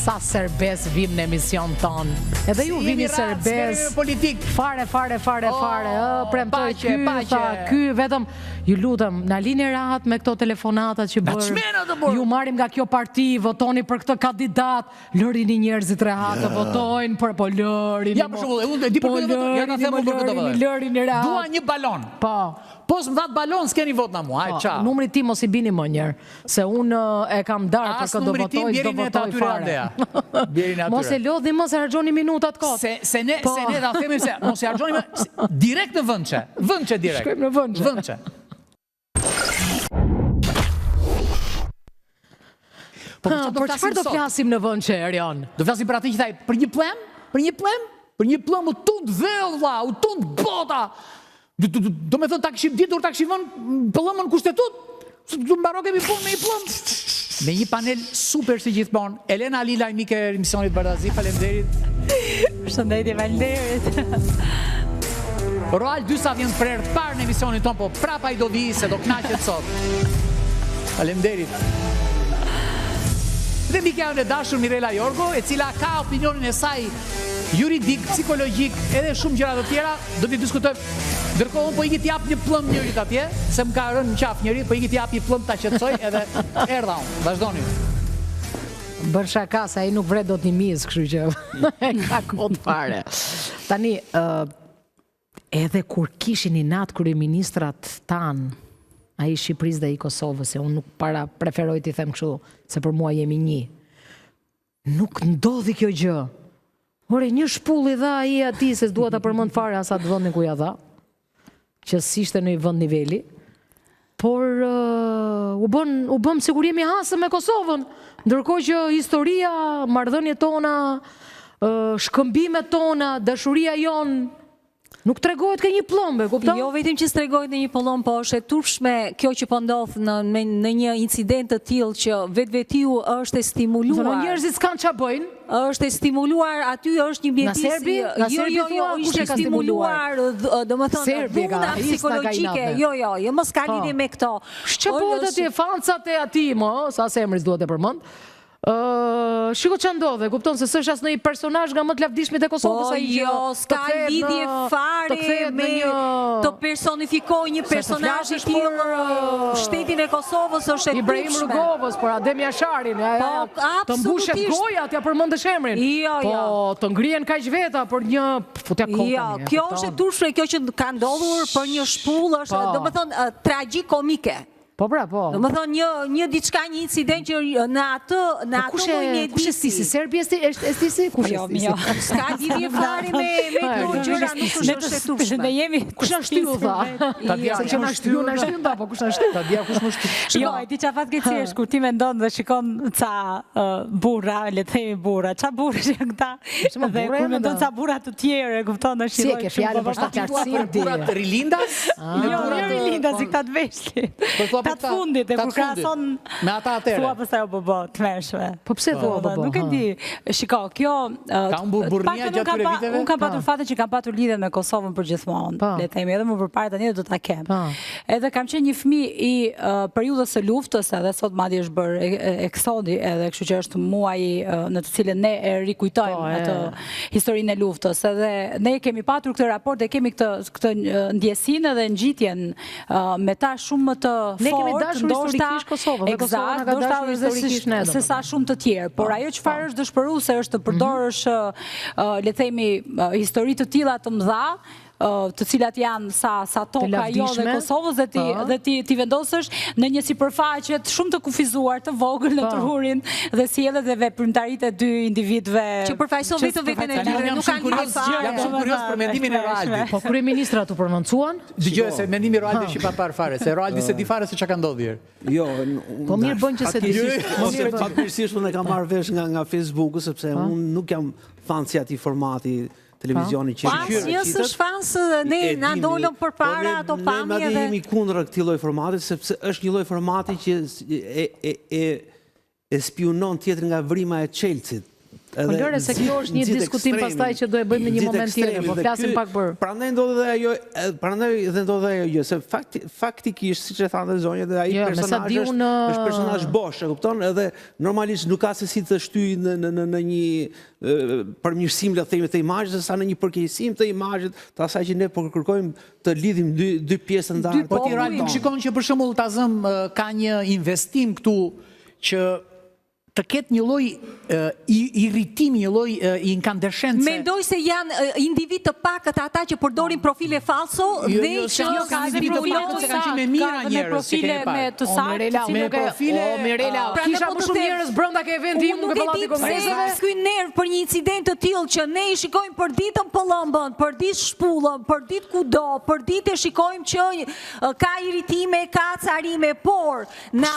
Sa serbes vim në emision ton. Edhe ju vini serbes. Politik. Fare. Premtoj ky, vetëm, ju lutem, na lini rahat me këto telefonatat që bërë. Ju marim nga kjo parti, votoni për këtë kandidat, lërini njerëzit rehat të votojnë, po lërini. Ja, për shembull, unë e di për këtë lërini rahat. Dua një balon. Po s'm dhat balon, s'keni vot na mua, hajt qa. Numri tim mos i bini më njerë, se unë e kam darë për këtë do votoj fare. Mos e lodhi më se hargjoni minutat kot. Se ne da themi se mos e hargjoni më direkt në vëndqe. Vëndqe direkt. Shkojmë në vëndqe. Por çfarë do flasim në vëndqe, Erion? Do flasim për atë që thaj, për një plem? Për një plem u tund vella, u tund bota. Do me thënë ta këshim ditur, ta këshim vënë pëllëmën kushtetut, do mbaro kemi punë me një plëm. Me një panel super si gjithmonë, Elena Lila, mike e emisionit Bardazi, falemderit. Shëndetje, falemderit. Roald Dysa vjen për herë të parë në emisionin ton, po prapa i do vi se do knaqet sot. Falemderit. Dhe mike e dashur Mirela Jorgo, e cila ka opinionin e saj juridik, psikologjik, edhe shumë gjëra të tjera, do t'i diskutojmë. Ndërkohë, po i ki t'jap një plëm njërit atje, se më ka rënë në qaf njëri, po i ki t'jap një plëm t'a qetësoj edhe erdha unë, vazhdoni. Bërë shaka, se ai nuk vret do t'ni mizë, kështu që ka kod fare. Tani, edhe kur kishin i natë kryeministrat tanë, a i Shqipëris dhe i Kosovës, se unë nuk para preferoj t'i them kështu, se për mua jemi një. Nuk ndodhi kjo gjë. Ore, një shpulli dha i ati, se s'dua ta përmend fare asat vëndin ku ja dha, që s'ishte në i vënd niveli, por u bëm sigur jemi hasëm me Kosovën, ndërkohë që historia, marrëdhëniet tona, shkëmbimet tona, dashuria jonë, nuk tregohet ke një plombe, kupton? Jo vetëm që s'tregohet në një plomb, po është e turpshme kjo që po ndodh në një incident të tillë që vetvetiu është e stimuluar. Njerëzit s'kan ç'a bëjnë. Është e stimuluar, aty është një mjedis. Jo, është e stimuluar, domethënë dhuna psikologjike. Jo, mos ka lidhje me këto. Ç'po do të fancat e atij, mo, sa se emri s'duhet të përmend. Shiko që ndodhe, kupton se s'është as ndonjë personazh nga më të lavdishmit e Kosovës. Po jo, s'ka lidhje fare me të personifikoj një personazh i tillë shtetin e Kosovës është e Ibrahim Rugovës, por Adem Jasharin, të mbushet goja, t'ja përmendësh emrin. Po të ngrihen kaq veta për një futja kokën. Jo, kjo është e turshme, kjo që ka ndodhur për një shpull është, domethënë, tragjikomike. Po pra, po. Do më thonë një diçka, një incident që në atë lloj mjedisi. Kush e stisi? Serbi e stisi? Kush e stisi? S'ka lidhje fare me këto gjëra, nuk është e tushme. Ne jemi kush na shtyu tha? Se që na shtyu, po kush na shtyu? Ta dia kush më shtyu. Jo, e di çfarë fatkeqësisht kur ti mendon dhe shikon ca burra, le të themi burra, ça burrë janë këta. Dhe kur mendon ca burra të tjerë, e kupton, është si e ke fjalën për shtatlarësinë ti? Burrat rilindas? Jo, rilindas i këta të veshlit. Të fundit, e kur krason me ata atëre. Thua pëse o bëbë, të meshve. Po pse thua bëbë? Nuk e di. Shiko, kjo... Ka unë burnia gjatë këre viteve? Unë kam patur fatin që kam patur lidhe me Kosovën për gjithmonë. Le themi, edhe më përpara tani do ta kem. Edhe kam qenë një fëmijë i periudhës së luftës, edhe sot madje është bërë eksodi, edhe kështu që është muaji në të cilën ne e rikujtojmë atë historinë e luftës. Edhe ne kemi patur këtë raport dhe kemi këtë ndjesinë edhe ngjitjen me ta shumë më të kemi dashur historikisht Kosovën, dhe Kosova nga ka dashur historikisht ne. Se sa shumë të tjerë, por ajo çfarë është dëshpëruese është të përdorësh, le të themi, histori të tilla të mëdha, të cilat janë sa toka jo dhe Kosovës dhe ti vendosësh në një sipërfaqe shumë të kufizuar, të vogël në trurin dhe sjellë dhe veprimtaritë e dy individëve që përfaqëson vetëm veten e tyre, nuk kanë lidhje fare. Jam shumë kurioz për mendimin e Roaldit. Po kryeministra tu prononcuan? Dëgjoj se mendimi i Roaldit është i papar fare, se Roaldi se di fare se çka ka ndodhur. Jo, po mirë bën që se di. Fatkeqësisht unë e kam marrë vesh nga Facebooku sepse unë nuk jam fan si atij formati televizioni që është fans, ne na dolëm përpara ato pamje dhe... Ne jemi kundër këtij lloji formati, sepse është një lloj formati që e spionon tjetër nga vrima e Chelsea-t. Po lëre se kjo është një diskutim pastaj që do e bëjmë në një moment tjetër, po flasim pak për. Prandaj ndodhe ajo, se faktikisht siç e thanë zonja, dhe ai personazh është personazh bosh, e kupton, edhe normalisht nuk ka se si të shtyj në një përmirësim, le të themi, të imazhit, sa në një përkeqësim të imazhit, të asaj që ne po kërkojmë të lidhim dy pjesë të ndarë. Po ti nuk shikon që për shembull Tazëm ka një investim këtu që të ketë një lloj irritimi, një lloj inkandeshence. Mendoj se janë individ të pakët ata që përdorin profile falso dhe që ka profile që kanë qenë me mira njerëz që kemi parë. Të saktë, me profile Mirela, kisha më shumë njerëz brenda ke eventi nuk e pallati kongreseve. Ky nerv për një incident të tillë që ne i shikojmë për ditën Pëllëmbën, për ditë Shpullën, për ditë kudo, për ditë e shikojmë që ka irritime, ka carime, por në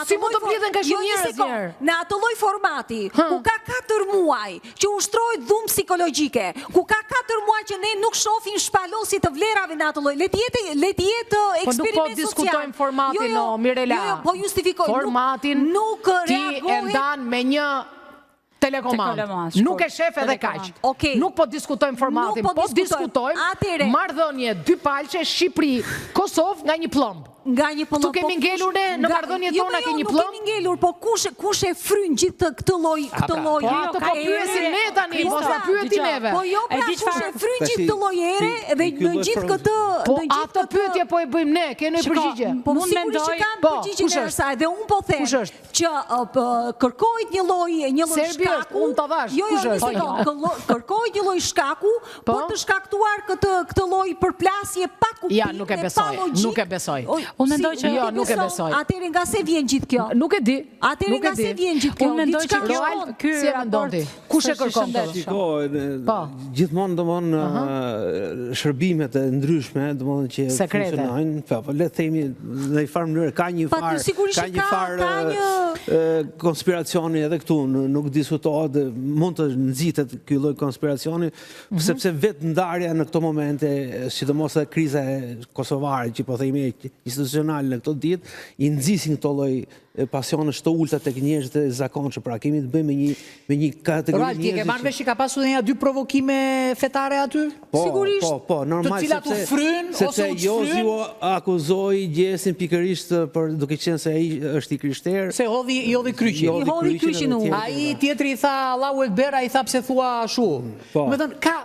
atë lloj formati, ku ka 4 muaj që ushtrohet dhumë psikologjike, ku ka 4 muaj që ne nuk shohim shpalosi të vlerave në atë lloj. Le të jetë eksperiment social. Po nuk po diskutojmë formatin, Mirela. Po justifikoj. Formatin ti e ndan me një telekomand. Nuk e shef edhe kaq. Nuk po diskutojmë formatin, po diskutojmë marrëdhënie dy palçe Shqipëri-Kosovë nga një plomb. Nga një plomb. Tu kemi ngelur ne në marrëdhëniet tona ke një plomb? Nuk kemi ngelur, po kush e fryn gjithë këtë lloj? Po ato po pyesin ne tani, mos na pyeti neve. Po jo, pra kush e fryn gjithë këtë lloj ere dhe në gjithë këtë Po ato pyetje po e bëjmë ne, keni përgjigje. Po mund mendoj, po kush është sa dhe un po them që kërkohet një lloj shkaku. Unë ta dash. Kush është? Kërkohet një lloj shkaku për të shkaktuar këtë lloj përplasje pa kuptim. Ja, nuk e besoj. Unë mendoj që jo, nuk e besoj. Atëherë nga se vjen gjithë kjo? Nuk e di. Atëherë nga se vjen gjithë kjo? Unë mendoj që ky raport kush e kërkon këtë? Gjithmonë domthonë shërbimet e ndryshme, domthonë që funksionojnë, po le të themi në një farë mënyrë ka një farë konspiracioni edhe këtu, nuk diskutohet, mund të nxitet ky lloj konspiracioni, sepse vetë ndarja në këto momente, sidomos edhe kriza kosovare që po themi institucional në këto ditë, i nxisin këto lloj pasionesh të ulta tek njerëzit e zakonshëm, pra kemi të bëjmë me një kategori njerëzish. Ti ke marrë vesh që ka pasur ndonjë 2 provokime fetare aty? Sigurisht. Po, normal. Të cilat u fryn ose u çfryn. Jozi u akuzoi Gjesin pikërisht për duke qenë se ai është i krishterë. Se i hodhi kryqin. I hodhi kryqin u. Ai tjetri i tha Allahu Ekber, ai tha pse thua ashtu. Do të thënë ka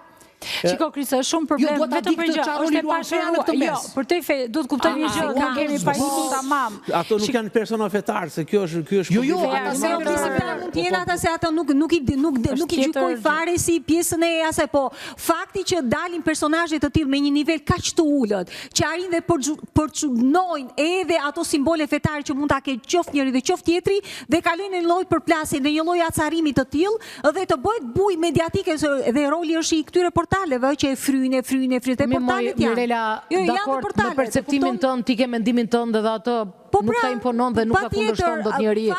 Shiko, Krisa, është shumë problem, vetëm për gjë, është e pashëruar. Jo, për te fe, do të kuptoj një gjë, ka kemi pajtuar tamam. Ato nuk janë persona fetar, se kjo është Jo, ata se mund të jenë ata se ata nuk i gjykoj fare si pjesën e asaj, po fakti që dalin personazhe të tillë me një nivel kaq të ulët, që arrin dhe përçunojnë edhe ato simbole fetare që mund ta ketë qoftë njëri dhe qoftë tjetri, dhe kalojnë në një lloj përplasje, në një lloj acarimi të tillë dhe të bëhet bujë mediatike dhe roli është i këtyre portaleve që e fryjnë te portalet janë. Mirela, dakord, në perceptimin tënd, ti ke mendimin tënd dhe ato nuk ka imponon dhe nuk ka kundërshton dot njëri.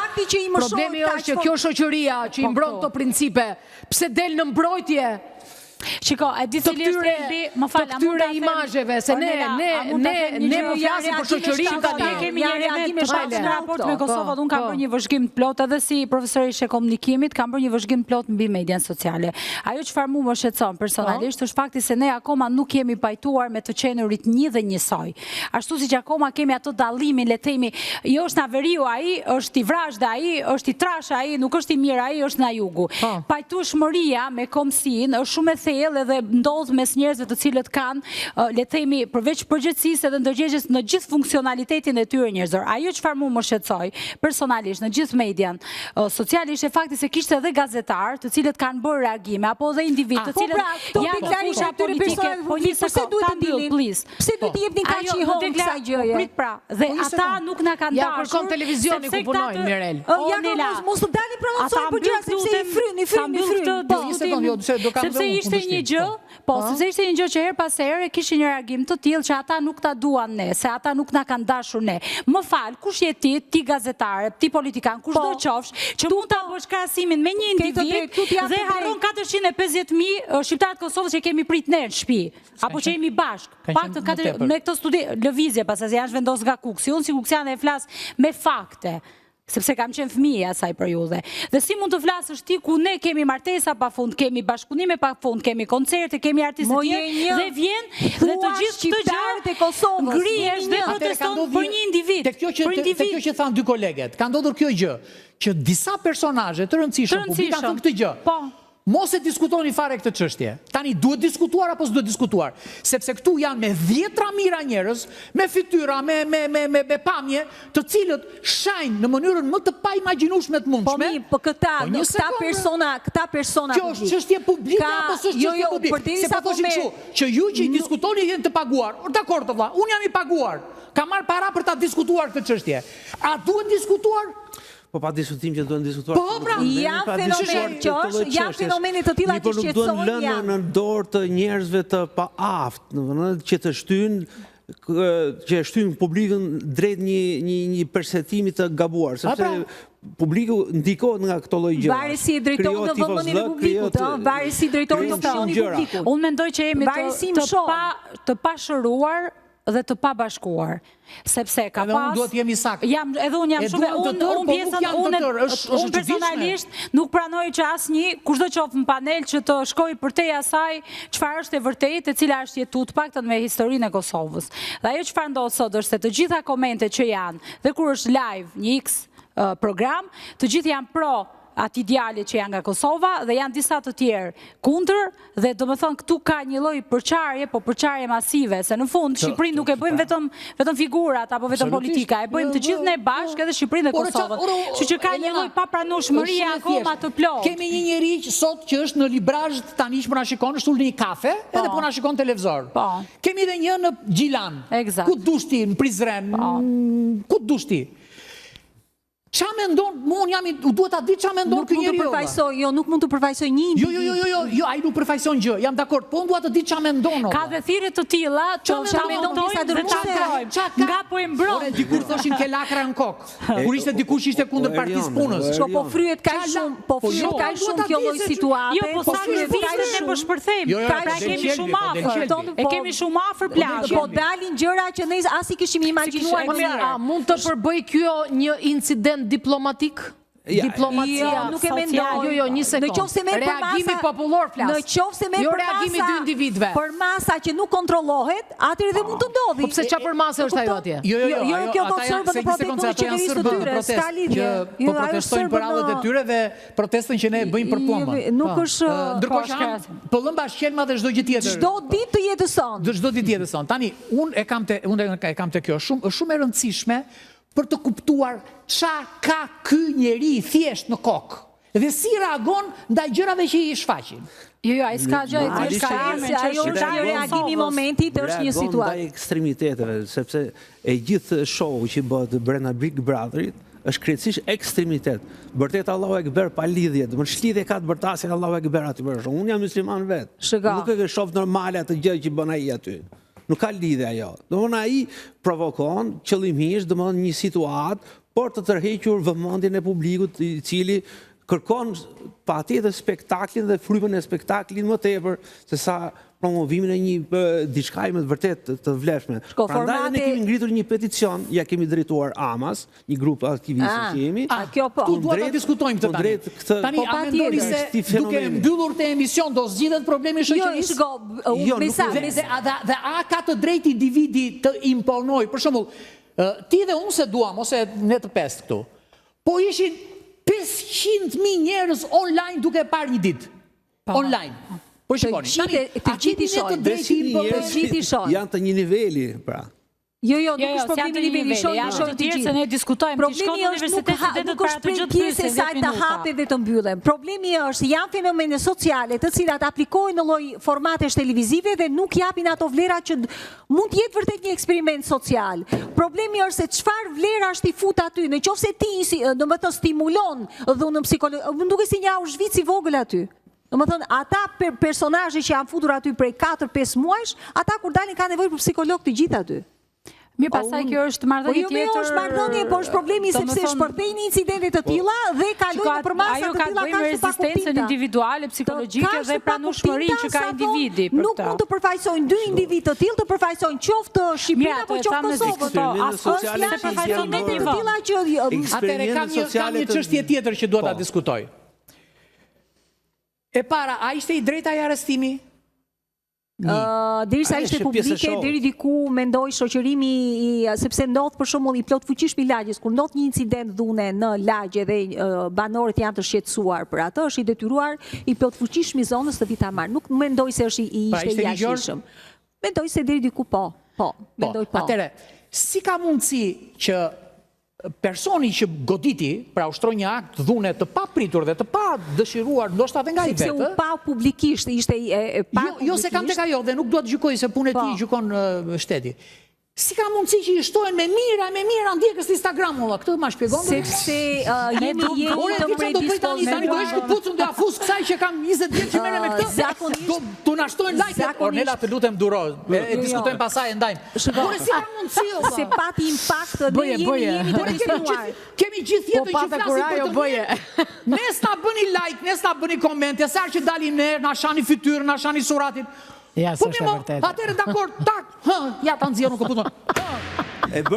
Problemi është që kjo shoqëria që i mbron këto principe, pse del në mbrojtje Shiko, e di cili është emri, më fal, të këtyre imazheve, se ne po flasim për shoqërinë tani. Kemi një reagim në raport me Kosovën, unë kam bërë një vëzhgim të plot edhe si profesorisht e komunikimit, kam bërë një vëzhgim të plot mbi median sociale. Ajo çfarë mua më shqetëson personalisht është fakti se ne akoma nuk kemi pajtuar me të qenurit një dhe njësoj. Ashtu siç akoma kemi ato dallimin, le të themi, jo është na veriu ai, është i Vrazhda ai, është i Trash ai, nuk është i mirë ai, është na jugu. Pajtueshmëria me komsinë është shumë thellë edhe ndodh mes njerëzve të cilët kanë, le të themi, përveç përgjegjësisë edhe ndërgjegjës në gjithë funksionalitetin e tyre njerëzor. Ajo çfarë mua më shqetësoi personalisht në gjithë median social ishte fakti se kishte edhe gazetar të cilët kanë bërë reagime apo edhe individ të cilët janë fusha politike, po një sekondë ta mbyll, please. Pse duhet të jepni kaq i hollë kësaj gjëje? Prit pra, dhe ata nuk na kanë dashur. Ja kërkon televizioni ku punojnë, Mirel. Ja mos të dalin provocojnë për gjëra sepse i fryn. Po, një sekondë, jo, do kam sepse ishte një gjë, sepse ishte një gjë që her pas here kishte një reagim të tillë që ata nuk ta duan ne, se ata nuk na kanë dashur ne. Më fal, kush je ti gazetare, ti politikan, kushdo qofsh, që mund ta bësh krahasimin me një individ dhe harron 450.000 shqiptarë të Kosovës që kemi prit ne në shtëpi, apo që jemi bashk. Paktën me këtë studi lëvizje pastaj janë vendos nga Kuksi. Unë si kuksiane e flas me fakte. Sepse kam qenë fëmijë asaj periudhe. Dhe si mund të flasësh ti ku ne kemi martesa pafund, kemi bashkëpunime pafund, kemi koncerte, kemi artistë të tjerë dhe vjen dhe të gjithë këtë gjë ngrihesh dhe proteston për një individ. Tek kjo që thanë dy koleget, ka ndodhur kjo gjë që disa personazhe të rëndësishëm publik kanë thënë këtë gjë. Po. Mos e diskutoni fare këtë çështje. Tani duhet diskutuar apo s'duhet diskutuar? Sepse këtu janë me 10 mijëra njerëz, me fytyra, me pamje, të cilët shajnë në mënyrën më të paimagjinueshme të mundshme. Po këta persona. Kjo është çështje publike apo s'është çështje publike? Se po thoshin kështu, që ju që i diskutoni jeni të paguar. Dakor të vëlla, unë jam i paguar. Kam marr para për ta diskutuar këtë çështje. A duhet diskutuar? Po pa diskutim që duhen diskutuar. Po pra, janë fenomene të tilla që shqetësojnë. Nuk duhen lënë në dorë të njerëzve të paaftë, që të shtyn publikun drejt një perceptimi të gabuar, sepse publiku ndikohet nga këto lloj gjëra. Varet si drejtori në vëmendjen e publikut, varet si drejtori në publikut. Unë mendoj që jemi të pashëruar dhe të pabashkuar, sepse ka pas... Edhe unë duhet jemi saktë. Edhe unë jam shumë... Unë personalisht nuk pranoj që asnjë, kushdo qoftë në panel që të shkoj përtej asaj çfarë është e vërtetë, e cila është jetuar paktën me historinë e Kosovës. Dhe ajo çfarë ndodh sot është se të gjitha komentet që janë, dhe kur është live një X program, të gjithë janë pro ati djalit që janë nga Kosova dhe janë disa të tjerë kundër dhe do më thonë këtu ka një lloj përçarje, po përçarje masive, se në fund Shqipërinë nuk e bëjmë vetëm figurat apo vetëm politika, e bëjmë të gjithë ne bashkë edhe Shqipërinë dhe Kosovën. Kështu që ka një lloj papranueshmërie akoma të plotë. Kemi një njerëz sot që është në Librazh tani që po na shikon, është ulur në një kafe edhe po na shikon televizor. Kemi edhe një në Gjilan. Ku dush ti, në Prizren, ku dush ti? Qa me ndonë, mon jam, duhet ta di qa me ndonë kë njeri jo. Nuk mund të përfaqësoj një individ. Jo, ai nuk përfaqëson gjë, jam dakord, po unë duhet të di qa me ndonë. Ka dhe thirrje të tilla, që me ndonë dhe nga po e mbron. Dikur thoshin ke lakra në kokë, kur ishte dikur që ishte kundër partisë punës. Po fryet kaq shumë kjo lloj situate. Jo, po sa në vite ne po shpërthejmë. Pra kemi shumë afër. E kemi shumë afër plagë. Po dalin gjëra që ne as i kishim imagjinuar. A mund të përbëj kjo një incident diplomatik? Diplomacia, nuk e mendoj. Jo, një sekond. Në qoftë se merr reagimi popullor flas. Në qoftë se merr reagimi dy individëve. Për masa që nuk kontrollohet, atëherë dhe mund të ndodhi. Po pse çfarë për masë është ajo atje? Jo, kjo do të servë për protestën e qeverisë të tyre, s'ka lidhje. Po protestojnë për hallet e tyre dhe protestën që ne e bëjmë për pllëmbën. Nuk është ndërkohë që pllëmba shkelma dhe çdo gjë tjetër. Çdo ditë të jetëson. Çdo ditë jetëson. Tani unë e kam te kjo shumë e rëndësishme për të kuptuar qa ka ky njeri thjesht në kokë dhe si reagon ndaj gjërave që i shfaqin. Jo, ai s'ka gjë, ajo është një reagim i momentit, është një situatë. Ndaj ekstremiteteve, sepse e gjithë show që bëhet brenda Big Brotherit është krejtësisht ekstremitet. Vërtet Allahu Ekber pa lidhje, do të shlidhje ka të bërtasin Allahu Ekber aty për shkak. Unë jam musliman vetë. Nuk e shoh normale atë gjë që bën ai aty. Nuk ka lidhje ajo. Domthonë ai provokon qëllimisht domthonë një situatë por të tërhequr vëmendjen e publikut i cili kërkon patjetër spektaklin dhe frymën e spektaklit më tepër se sa promovimin e një diçkaje më të vërtet të vlefshme. Prandaj ne kemi ngritur një peticion, ja kemi drejtuar Amas, një grup aktivistë që jemi. Kjo po. Tu duhet ta diskutojmë këtë tani. Tani a mendoni se duke mbyllur të emision do zgjidhet problemi i shoqërisë? Dhe a ka të drejtë individi të imponoj, për shembull, ti dhe unë se duam ose ne të pestë këtu. Po ishin 500.000 njerëz online duke parë një ditë. Online. Po shikoni, të gjithë i shohin. Janë të një niveli, pra. Jo, nuk është problemi i nivelit, shohin të gjithë. Ne diskutojmë, problemi është nuk është pjesë e saj të hape dhe të mbyllen. Problemi është janë fenomene sociale të cilat aplikojnë në lloj formatesh televizive dhe nuk japin ato vlera që mund të jetë vërtet një eksperiment social. Problemi është se çfarë vlerash ti fut aty, nëse ti domethënë stimulon dhunën psikologjike, më duket si një Auschwitz i vogël aty. Domethënë, ata personazhe që janë futur aty prej 4-5 muajsh, ata kur dalin kanë nevojë për psikolog të gjithë aty. Mirë, pastaj kjo është marrëdhënie tjetër. Jo, është marrëdhënie, por është problemi sepse shpërthejnë incidente të tilla dhe kalojnë në përmasa të tilla ka të bëjë me rezistencën individuale, psikologjike dhe pranueshmërinë që ka individi për këtë. Nuk mund të përfaqësojnë dy individ të tillë, të përfaqësojnë qoftë Shqipërinë apo qoftë Kosovën. Asnjë përfaqësim të tilla që atëherë kam një çështje tjetër që dua ta diskutoj. E para, a ishte i drejta i arrestimi? Derisa ishte publike, deri diku mendoj shoqërimi, sepse ndodh për shembull i plot fuqishëm i lagjes, kur ndodh një incident dhune në lagje dhe banorët janë të shqetësuar për atë, është i detyruar i plot fuqishëm i zonës të vitë marr. Nuk mendoj se është i ishte i jashtëm. Mendoj se deri diku po. Mendoj po. Atëre, si ka mundësi që personi që goditi, pra ushtroi një akt dhune të papritur dhe të pa dëshiruar, ndoshta edhe nga i vetë. Sepse u pa publikisht, ishte pa publikisht. Jo se kam tek ajo dhe nuk do të gjykoj se punë e tij gjykon shteti. Si ka mundësi që i shtohen me mira ndjekës të Instagram, olla, këtë ma shpjegon? Sepse jemi të predispozituar. Tani do ishte pucëm dhe afus kësaj që kam 20 vjet që merrem me këtë. Zakonisht. Tu na shtojnë like, Ornela, të lutem duro. E diskutojmë pasaj e ndajmë. Por si ka mundësi, olla? Se pati impakt dhe jemi të diskutuar. Kemi gjithë jetën që flasim për të. Nes na bëni like, nes na bëni komente, sa që dalim ne, na shani fytyrën, na shani suratin. Ja, së është e vërtet. Atëre, dakor, tak, ja ta nëzirë nuk këputon.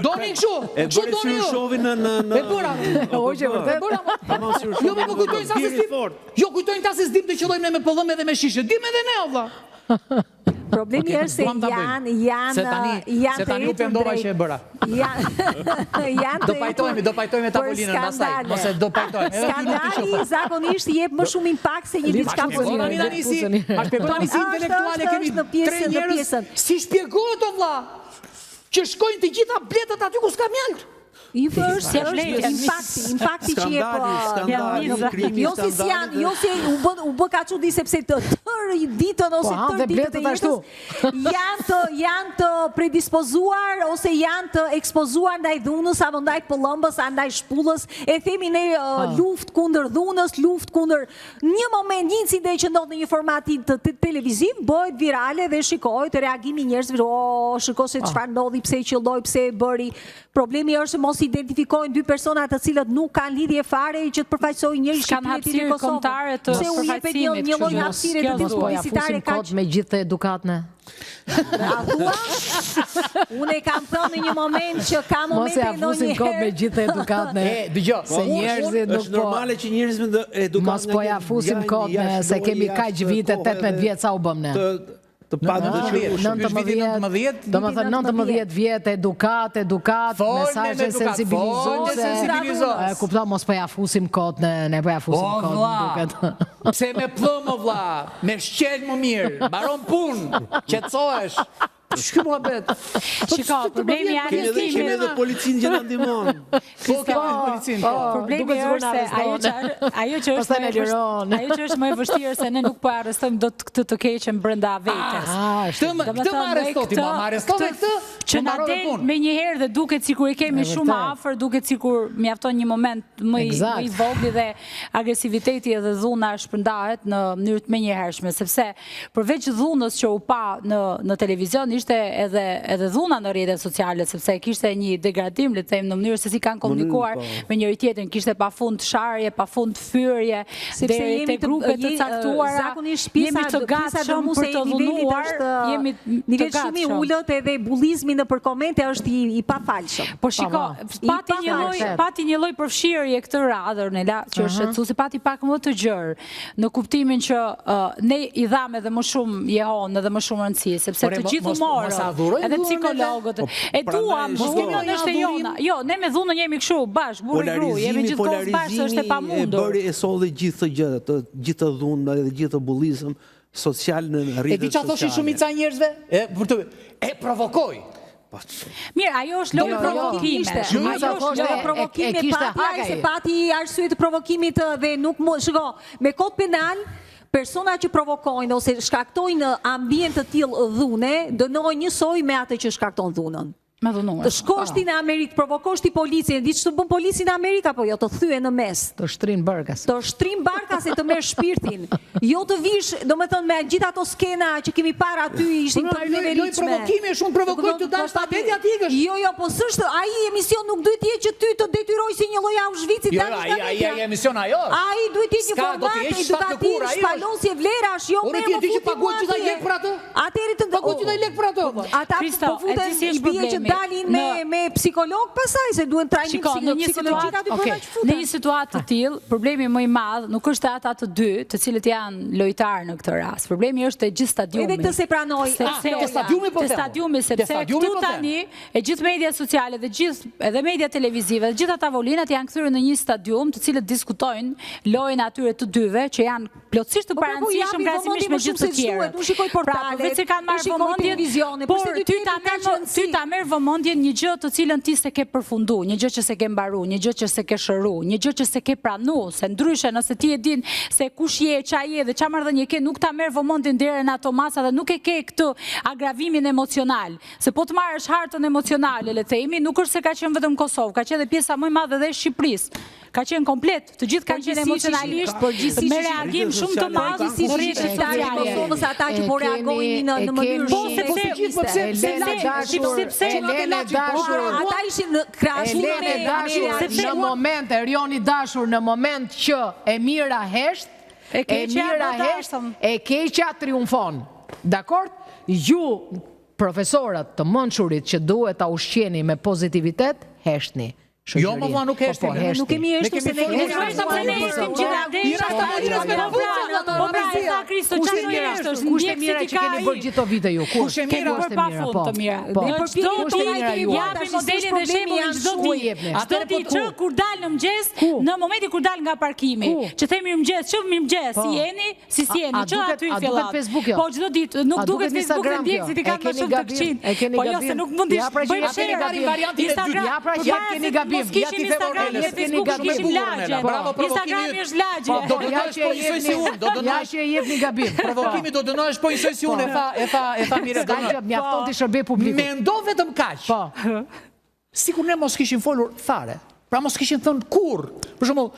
Doni këshu, këshu doni ju. Shovin në... E bëra. Oqë e vërtet. Jo, me më kujtojnë sa se zdim. Jo, kujtojnë ta se zdim të qëllojmë ne me pëllëm edhe me shishe. Dim edhe ne, olla. Problemi është se janë se tani u pëndova që e bëra. Do pajtojme tavolinën pasaj. Mose do pajtojme. Skandali zakonisht jep më shumë impact se një diçka pozitive. Ma shpjegoni si intelektuale kemi 3 njerëz. Si shpjegohet o vlla? Që shkojnë të gjitha bletët aty ku s'ka mjalt. Impakti që jo si u bë ka çudi sepse të tërë ditën ose tërë ditën e jetës janë të predispozuar ose janë të ekspozuar ndaj dhunës apo ndaj pëllëmbës, ndaj shpullës, e themi ne luftë kundër dhunës, luftë kundër një moment, një incident që ndodh në një format të televiziv bëhet virale dhe shikohet reagimi i njerëzve, shiko se çfarë ndodhi, pse qelloi, pse e bëri. Problemi është se mos identifikojnë dy persona të cilët nuk kanë lidhje fare që të përfaqësojnë njëri Shqipërinë tjetri Kosovën. Se u jepet një lloj hapësire të publicitare kaq me gjithë edukatën. Unë e kam thënë në një moment që ka momente ndonjëherë. Mos e afusim kot me gjithë edukatën. Dëgjoj, se njerëzit nuk është normale që njerëzit edukatën. Mos po ja afusim kot se kemi kaq vite, 18 vjet sa u bëm ne. Të patë të qërë. Do më thënë 19 vjetë, edukat, mesazhe sensibilizuese. Kupta, mos për jafusim kot, ne për jafusim kot. Pse me plëmë, vla, me shqel më mirë, baron pun, qetësohesh. Shky mua bet. Shiko, problemi kemi edhe policinë që na ndihmon. Problemi është se ajo që është më e vështirë se ne nuk po arrestojmë dot këtë të keqen brenda vetes. Këtë më arrestoti, ma arrestove këtë që na del me njëherë dhe duket sikur e kemi shumë afër, duket sikur mjafton një moment më i vogël dhe agresiviteti edhe dhuna shpërndahet në mënyrë të menjëhershme, sepse përveç dhunës që u pa në televizion ishte edhe dhuna në rrjetet sociale, sepse kishte një degradim, le të them, në mënyrë se si kanë komunikuar me njëri tjetrin, kishte pafund sharje, pafund fyrje, deri te grupe të caktuara. Jemi të gatshëm për të dhunuar, jemi nivel shumë i ulët edhe bullizmi nëpër komente është i pafalshëm. Po shiko, pati një lloj përfshirje këtë radhë, Nela, që është shqetësuese, pati pak më të gjerë, në kuptimin që ne i dham edhe më shumë jehon edhe më shumë rëndësi, sepse të gjithë edhe psikologët. E duam, dhunën është e jona. Jo, ne me dhunën jemi kështu, bashkë, burri gru, jemi gjithkohës bashkë, është e pamundur. E solli gjithë të gjithë dhunë dhe gjithë bullizëm social në rrjetet sociale. E di çfarë thoshin shumica e njerëzve? E provokoj. Mirë, ajo është lojë provokime. Ajo është lojë provokime, se pati arsye të provokimit dhe nuk më, shiko, me kod penal, persona që provokojnë ose shkaktojnë ambient të tillë dhune, dënojnë njësoj me atë që shkakton dhunën. Të shkosh ti në Amerikë, provokosh ti policin, di që të bën polici në Amerikë, apo jo, të thye në mes. Të shtrin barkas. Të shtrin barkas e të merr shpirtin. Jo të vish, do me thënë, me gjithë ato skena që kemi parë aty, ishin të nivelitshme. Loj provokime, shumë provokoj të dash ta beti aty ikësh. Jo, po s'është, ai emision nuk duhet jetë që ty të detyroj si një lloj Auschwitz-i. Jo, ai emision ajo. Ai duhet jetë një format edukativ, shpalosje vlerash, jo me më futi. Atëri të paguaj që lek për ato. Ata po futen i bie që dalin me psikolog pasaj, se duen trajnim psikologjika dy përna që futa. Në një situatë të tillë, problemi më i madh nuk është ata të dy, të cilët janë lojtarë në këtë rast. Problemi është te gjithë stadiumi. Edhe këtë se pranoj. Te stadiumi, sepse këtu tani e gjithë media sociale dhe edhe media televizive, dhe gjitha tavolinat janë kthyer në një stadium, të cilët diskutojnë lojën atyre të dyve, që janë plotësisht të parancishëm krahasimisht me gjithë të tjerë. Unë shikoj portale, shikoj televizionin, por ty ta merr vëmendjen një gjë të cilën ti se ke përfundu, një gjë që se ke mbaru, një gjë që se ke shëru, një gjë që se ke pranu, se ndryshe nëse ti e din se kush je, qa je dhe qa marrëdhënie ke, nuk ta merr vëmendjen deri në ato masa dhe nuk e ke këtë agravimin emocional. Se po të marrësh hartën emocionale, le të themi, nuk është se ka qenë vetëm Kosovë, ka qenë edhe pjesa më e madhe dhe e Shqipërisë. Ka qenë komplet, të gjithë kanë qenë emocionalisht, me reagim shumë të madh si rrjetet sociale të Kosovës, ata që po reagojnë në mënyrë ata ishin në krahasuar në moment e Rioni dashur, në moment që e mira hesht, e keqja triumfon. Dakord? Ju, profesorat të mençurit që duhet ta ushqeni me pozitivitet, heshtni. Jo, më vëlla, nuk heshtim. Nuk kemi heshtu se ne kemi heshtim Kush e mira që keni bërë gjithë vite ju? Kush e mira për pa fund të mira. Japim modelin dhe shembullin çdo ditë. Çdo ditë kur dal në mëngjes, në momentin kur dal nga parkimi, që themi mirëmëngjes, çu mirëmëngjes, si jeni, si jeni, çu aty i fillat. Po çdo ditë nuk duket Facebook dhe ndjekësit i kanë më shumë të këqij. Po jo se nuk mundi të bëjmë share variantin e dytë. Ja pra që keni gabim. mos kishim Instagram dhe Facebook, kishim lagje. Instagrami është lagje. Do dënohesh po njësoj si unë. Ja që e jep një gabim. Provokimi do dënohesh po njësoj si unë. E tha mire. Mjafton të shërbej publiku. Mendo vetëm kaq. Sikur ne mos kishim folur fare. Pra mos kishin thënë kur. Për shembull,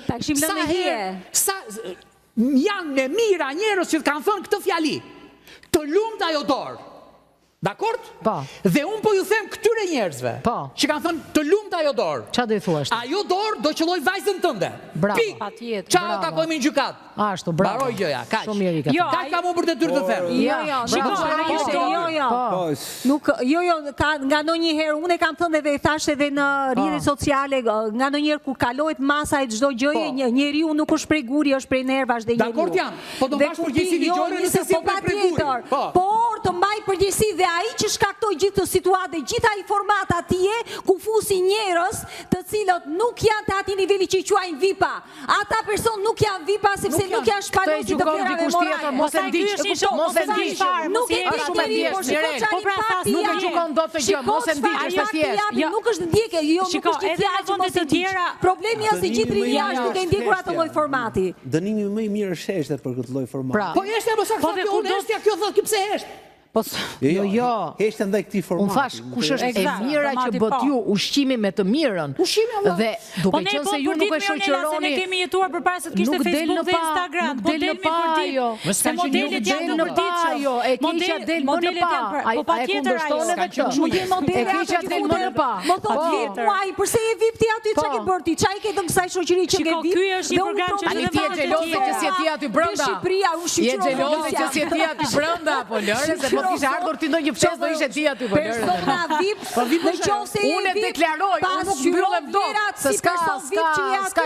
janë me mira njerëz që kanë thënë këtë fjali. Të lumt ajo dorë. Dakord? Po. Dhe unë po ju them këtyre njerëzve që kanë thënë të lumt ajo dorë. Çfarë do i thuash? Ajo dorë do qelloj vajzën tënde. Bravo. Patjetër. Çfarë takojmë në gjykat? Ashtu, bravo. Mbaroj gjëja, kaq. Shumë mirë i ka. Kaq kam unë për detyrë të them. Jo, nga ndonjëherë unë e kam thënë dhe thash edhe në rrjetet sociale, nga ndonjëherë kur kalohet masa e çdo gjëje, njeriu nuk është prej guri, është prej nervash dhe njeriu. Dakord jam. Po do mbash përgjegjësi ligjore nëse si prej guri. Por të mbaj përgjegjësi dhe ai që shkaktoi gjithë këtë situatë, gjitha informata atje ku fusi njerëz të cilët nuk janë të atij niveli që i quajnë VIP-a. Ata person nuk janë VIP-a sepse nuk janë shpalosur të vlerave morale. Mos e ndiq, mos e ndiq. Nuk e di shumë thjesht. Po pra nuk e gjykon dot të gjë, mos e ndiq, është thjesht. Nuk është ndjekje, jo nuk është fjalë që mos e ndiq. Problemi është se gjithë rinia është duke ndjekur atë lloj formati. Dënimi më i mirë është heshtja për këtë lloj formati. Po heshtja mos aksa unë heshtja kjo thotë pse hesht. Jo. Heshtja ndaj këtij formati. Unë thash, kush është e mira që bët ju ushqimi me të mirën. Dhe duke qenë se ju nuk e shoqëroni. Ne kemi jetuar përpara se të kishte Facebook dhe Instagram. Nuk del në pa, Se modelet janë të përditshme. E keqja del më në pa. Po patjetër ajo. E keqja del më në pa. Më thot VIP, uaj, përse je VIP ti aty, çka ke bërë ti? Çai ke të kësaj shoqëri që ke VIP? Ky është një program që Ani ti je xheloze që si ti aty brenda. Shqipëria u shqyroi. Je xheloze që si ti aty brenda, po lëre se po kisha ardhur ti ndonjë fshes do ishe ti aty po lëre. Persona VIP, nëse unë deklaroj, unë nuk mbyllem dot, se ska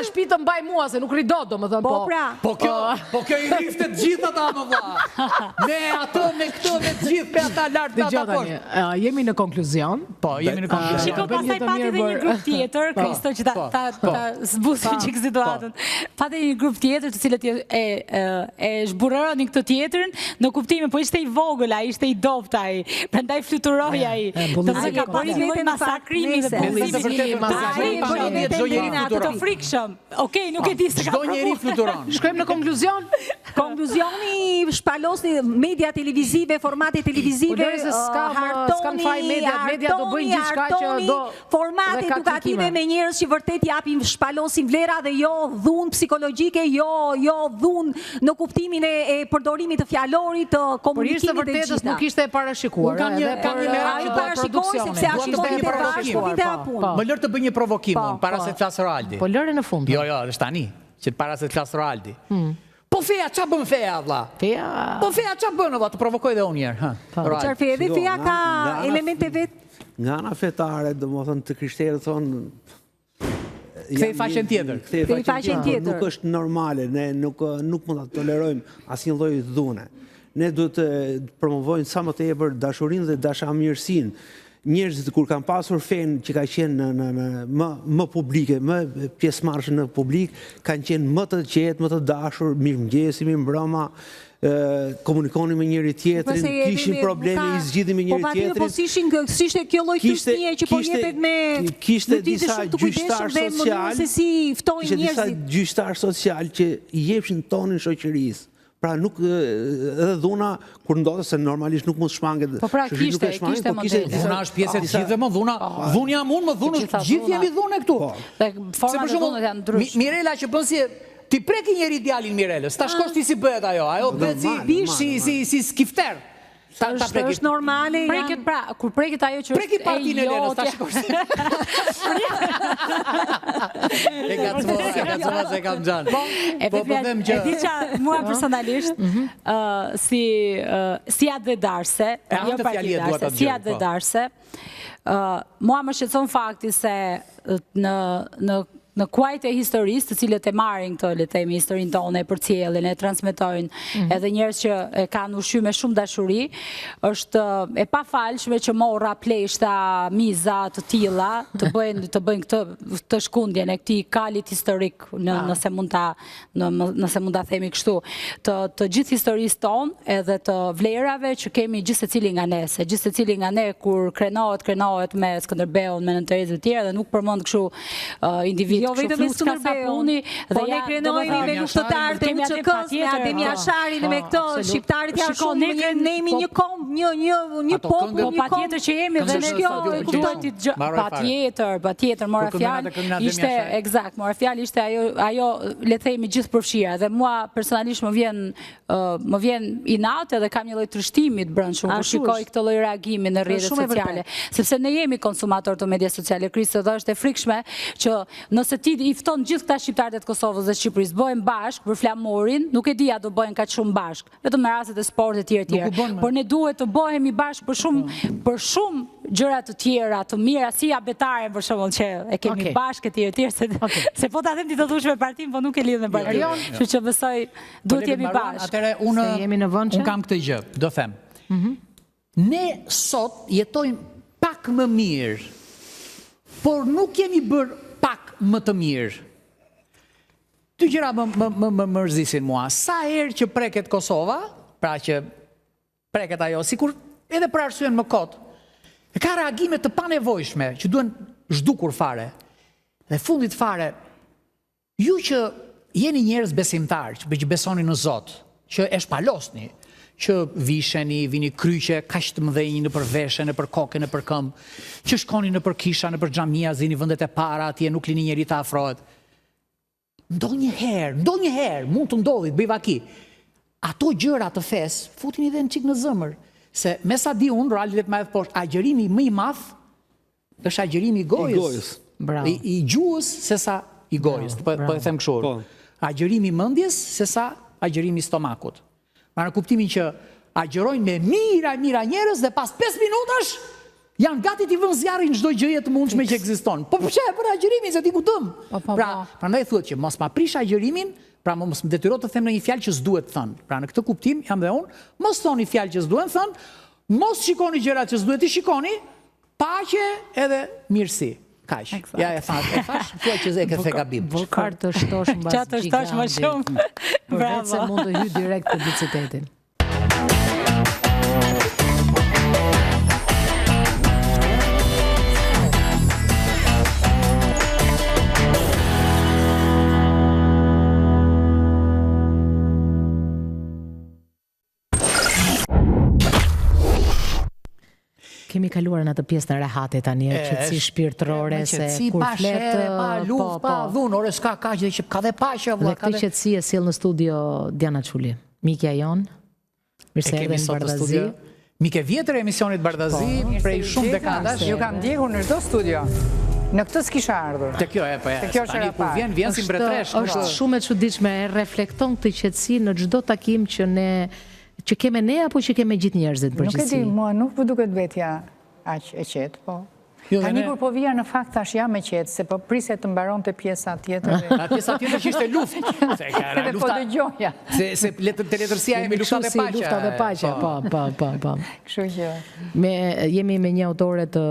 shtëpi të mbaj mua se nuk ri dot, domethënë po. Po kjo i rifte të gjithë ata më vlla. Me ato, me këto, me të gjithë pe ata lart ata poshtë. Jemi në konkluzion. Po, jemi në konkluzion. Shiko, pastaj pati edhe një grup tjetër, Kristo që ta zbusi çik situatën. Pati një grup tjetër të cilët e zhburroni këtë tjetrin, në kuptimin po ishte i vogël, ai ishte i dopt ai. Prandaj fluturoi ai. Do të ka bërë një masakrimi dhe të frikshëm. Okej, nuk e di se ka. Çdo njeri fluturon. Shkojmë në konkluzion. Konkluzioni shpalosni media televizive, formate televizive, hartoni, media do bëjnë gjithçka që do formate edukative me njerëz që vërtet japin shpalosin vlera dhe jo dhunë psikologjike, jo dhunë në kuptimin e përdorimit të fjalorit, të komunikimit të gjitha. Nuk ishte e parashikuar. Kam një merak që do produksione. Më lër të bëj një provokim para se të flas Roaldi. Po lëre në fund. Jo, është tani, që para se të flas Roaldi. Po feja, qa bën feja, vlla? Po feja, qa bën, vlla, të provokoj dhe unë njerë. Qarë feja, dhe feja ka elemente vetë? Nga ana fetare, domethënë të krishterët thonë... Kthej faqen tjetër. Kthej faqen tjetër. Nuk është normale, ne nuk mund ta tolerojmë asnjë lloj dhune. Ne duhet të promovojmë sa më tepër dashurinë dhe dashamirësinë. Njerëzit kur kanë pasur fen që ka qenë më publike, më pjesëmarrëse në publik, kanë qenë më të qetë, më të dashur, mirëmëngjesi, mirëmbrëma, komunikonin me njëri tjetrin, kishin probleme, i zgjidhin me njëri tjetrin. Po ishte kjo lloj thyesnie që po jepet me kishte disa gjyqtar social, kishte disa gjyqtar social që i jepshin tonin shoqërisë. Pra nuk edhe dhuna kur ndodhet se normalisht nuk mund të shmanget. Po pra kishte model. Dhuna është pjesë e të gjithëve më dhuna. Dhunë jam unë, më dhunë gjithë jemi dhunë këtu. Format e dhunës janë ndryshme. Mirela që bën si ti preki njëri djalin Mirelës, ta shkosh ti si bëhet ajo. Ajo bëhet si skifter. Është normale. Preket pra, kur preket ajo që preki partinë e Lenës, ta shkosh. E gacmova se kam xhan. E di që mua personalisht si atë dhe darse, jo partidarse, si atë dhe darse, mua më shqetëson fakti se në në kuajt e historisë, të cilët e marrin këtë, le të themi, historinë tonë, e përcjellin, e transmetojnë, edhe njerëz që e kanë ushqyer me shumë dashuri, është e pafalshme që morra pleshta, miza të tilla të bëjnë këtë shkundjen e këtij kalit historik, nëse mund ta themi kështu, të gjithë historisë tonë edhe të vlerave që kemi gjithë secili nga ne, se gjithë secili nga ne kur krenohet me Skënderbeun, me Nën Terezën e tjerë, dhe nuk përmend kështu individ. Jo vetëm me Skënderbeu, po ne krenojmë me luftëtarët e UÇK-s, me Ademi Asharin, me këto shqiptarët janë shumë, ne jemi një komb, një popull, po patjetër që jemi dhe ne patjetër mora fjalë, ishte eksakt, mora fjalë ishte ajo le të themi gjithëpërfshira, dhe mua personalisht më vjen inat edhe kam një lloj trishtimi të brendshëm kur shikoj këtë lloj reagimi në rrjetet sociale, sepse ne jemi konsumator të media sociale. Kriste, dhe është e frikshme që nëse ti i fton gjithë këta shqiptarët e Kosovës dhe Shqipërisë bëhen bashkë për flamurin, nuk e di a do bëhen kaq shumë bashkë, vetëm në rastet e sportit e tjera. Por ne duhet të bëhemi bashkë për shumë gjëra të tjera, të mira, si abetare për shembull që e kemi bashkë e tjerë, se po ta them ti të thush me partin, po nuk e lidh me partin. Kështu që besoj duhet jemi bashkë. Atëherë unë kam këtë gjë, do them. Ne sot jetojmë pak më mirë, por nuk jemi bërë pak më të mirë. Dy gjëra më mërzisin mua. Sa herë që preket Kosova, pra që preket ajo, sikur edhe për arsyen më kot, e ka reagime të panevojshme, që duen zhdukur fare. Dhe fundit fare, ju që jeni njerëz besimtar, që besoni në Zot, që e shpalosni, që visheni, vini kryqe, kaq të mëdhenj në për veshe, në për kokë, në për këmbë, që shkoni në për kisha, në për xhamia, zini vendet e para, atje nuk lini njeri të afrohet. Ndonjëherë, mund të ndodhi, të bëj vaki. Ato gjëra të fesë, futin edhe në çik në zemër, se me sa di unë, realitet më edhe poshtë, agjërimi më i madh është agjërimi i gojës. I gjuhës se sa i gojës, po e them kështu. Agjërimi i mendjes se sa agjërimi i stomakut. Në kuptimin që agjerojnë me mira njerëz dhe pas 5 minutash janë gati t'i vënë zjarrin çdo gjëje të mundshme që ekziston. Po pse për agjerimin se ti ku dëm? Pra, prandaj thuhet që mos ma prish agjerimin, pra mos më detyro të them në një fjalë që s'duhet thënë. Pra në këtë kuptim jam dhe unë, mos thoni fjalë që s'duhen thënë, mos shikoni gjërat që s'duhet i shikoni, paqe edhe mirësi. Kaq. Ja e thash, thua që e ke the gabim. Vokar të shtosh mbas gjigantit. Çfarë të shtosh më shumë? Bravo. Se mund të hyj direkt në bicikletin. Kemi kaluar në atë pjesë në rehate tani, qetësi shpirtërore, se kur fletë... Pa luft, pa dhunë, ore s'ka kaq dhe që ka dhe paqe. Dhe këtë qetësi e sjell në studio Diana Çuli, mikja jon, mirëse erdhe në Bardhazi. Mike vjetër e emisionit Bardhazi, prej shumë dekadash. Ju kam ndjekur në çdo studio. Në këtë s'kisha ardhur. Te kjo po ja. Te kjo tani kur vjen si mbretëresh. Është shumë e çuditshme, reflekton këtë qetësi në çdo takim që keme ne apo që keme gjithë njerëzit përgjithësi? Nuk e di, mua nuk duket vetja aq e qetë, po. Tani kur po vija në fakt thash jam e qetë, se po prisja të mbaronte pjesa tjetër. Pjesa tjetër që ishte luftë. Edhe po dëgjoja. Se te letërsia jemi lufta dhe paqja. Po. Kështu që. Jemi me një autore të...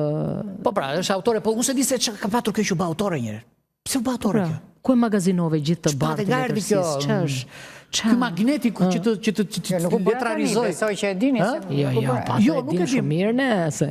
Po pra, është autore, po unë se di se që ka patur kjo që ba autore njërë. Pse u ba autore kjo? Ku e magazinove gjithë të bartë të letërsisë? Që është? Ky magneti që të letrarizoj. Besoj që e dini se Jo, nuk e dim mirë ne, se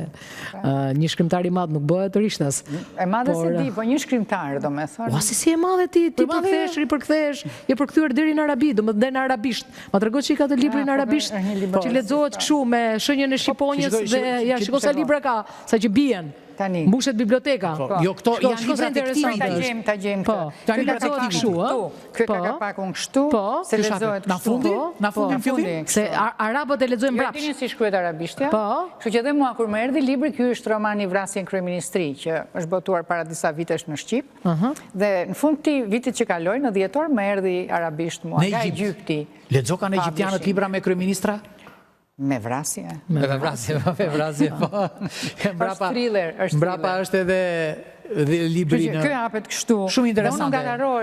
një shkrimtar i madh nuk bëhet rishtas. E madhe se di, po një shkrimtar, do me thonë. O, si e madhe ti përkthesh, ripërkthesh, je përkthyer deri në arabi, do më dhe në arabisht. Ma trego që i ka të libri në arabisht, që lexohet kështu me shenjën e shqiponjës dhe ja, shiko sa libra ka, sa që bien. Mbushet biblioteka. Jo, këto janë libra tekstimi. Ta gjejmë këtë. Kjo lexohet kështu, ë? Kjo ka pakun kështu, se lexohet kështu. Na fundin fillim. Se arabët e lexojnë mbrapsht. Dini si shkruhet arabishtja? Kështu që edhe mua kur më erdhi libri, ky është romani Vrasja në kryeministri, që është botuar para disa vitesh në Shqip. Dhe në fund të vitit që kaloi, në dhjetor, më erdhi arabisht mua nga Egjipti. Lexo kanë egjiptianët libra me kryeministra? Me vrasje. Me vrasje, po. Është thriller. Mbrapa është edhe libri në... Kjo hapet kështu. Shumë interesante.